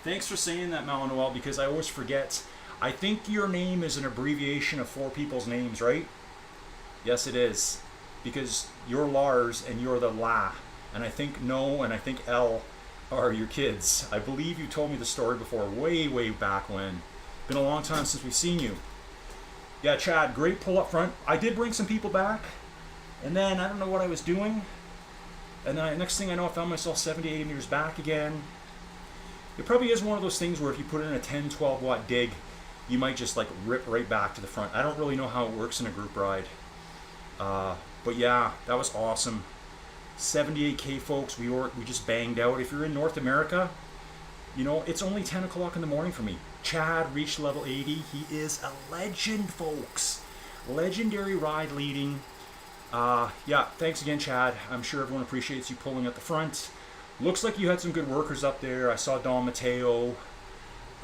thanks for saying that, Malanoel, because I always forget. I think your name is an abbreviation of 4 people's names, right? Yes, it is. Because you're Lars and you're the La. And I think No and I think L are your kids. I believe you told me the story before, way, way back when. Been a long time since we've seen you. Yeah, Chad, great pull up front. I did bring some people back. And then I don't know what I was doing. And then next thing I know, I found myself 70, 80 meters back again. It probably is one of those things where if you put in a 10, 12 watt dig, you might just like rip right back to the front. I don't really know how it works in a group ride. But yeah, that was awesome. 78K folks, we just banged out. If you're in North America, you know, it's only 10 o'clock in the morning for me. Chad reached level 80. He is a legend, folks. Legendary ride leading. Yeah, thanks again, Chad. I'm sure everyone appreciates you pulling at the front. Looks like you had some good workers up there. I saw Don Mateo,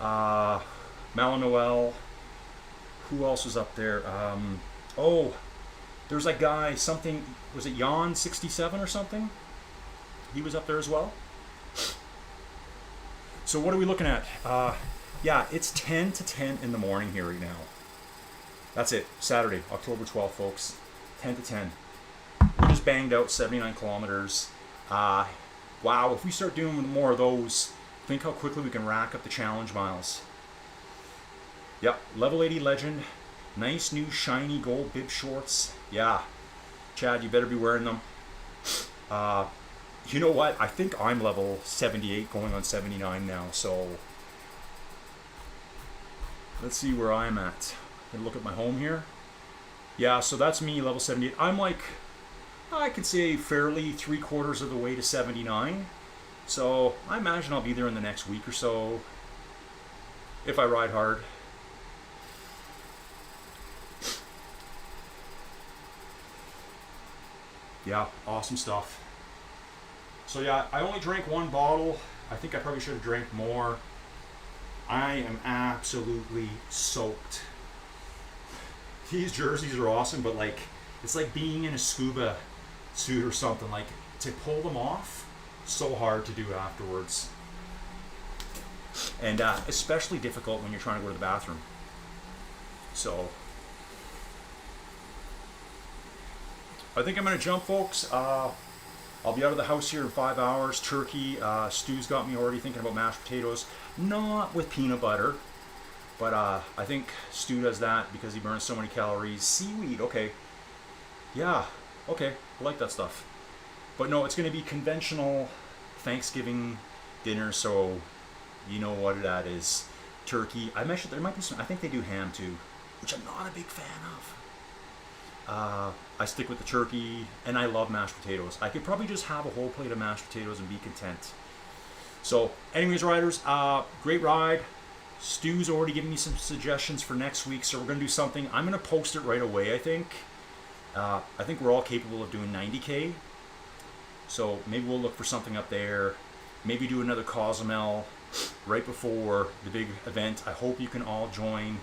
Malanoel. Who else was up there? Oh, there's that guy, something, was it Jan 67 or something? He was up there as well. So what are we looking at? Yeah, it's 10 to 10 in the morning here right now. That's it, Saturday, October 12th, folks. 10 to 10. We just banged out 79 kilometers. Wow, if we start doing more of those, think how quickly we can rack up the challenge miles. Yep, level 80 legend. Nice new shiny gold bib shorts. Yeah, Chad, you better be wearing them. You know what? I think I'm level 78 going on 79 now, so let's see where I'm at. Gonna look at my home here. Yeah, so that's me, level 78. I'm like, I could say fairly 3/4 of the way to 79. So I imagine I'll be there in the next week or so if I ride hard. Yeah, awesome stuff. So yeah, I only drank 1 bottle. I think I probably should have drank more. I am absolutely soaked. These jerseys are awesome, but like, it's like being in a scuba suit or something. Like, to pull them off, so hard to do afterwards. And especially difficult when you're trying to go to the bathroom. So I think I'm gonna jump, folks. I'll be out of the house here in 5 hours. Turkey, Stu's got me already thinking about mashed potatoes. Not with peanut butter, but I think Stu does that because he burns so many calories. Seaweed, okay. Yeah, okay, I like that stuff. But no, it's gonna be conventional Thanksgiving dinner, so you know what that is. Turkey. I mentioned there might be some, I think they do ham too, which I'm not a big fan of. I stick with the turkey, and I love mashed potatoes. I could probably just have a whole plate of mashed potatoes and be content. So, anyways, riders, great ride. Stu's already given me some suggestions for next week, so we're going to do something. I'm going to post it right away, I think. I think we're all capable of doing 90K. So, maybe we'll look for something up there. Maybe do another Cozumel right before the big event. I hope you can all join.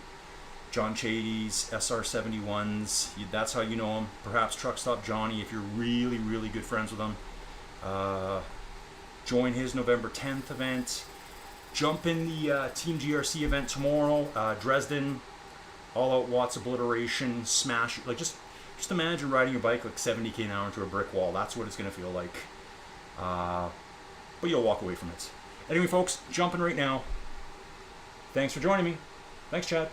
John Chady's SR71s, that's how you know him. Perhaps Truck Stop Johnny if you're really, really good friends with him. Join his November 10th event. Jump in the Team GRC event tomorrow. Dresden, all out watts obliteration, smash. Like just imagine riding your bike like 70k an hour into a brick wall. That's what it's gonna feel like. But you'll walk away from it. Anyway, folks, jumping right now. Thanks for joining me. Thanks, Chad.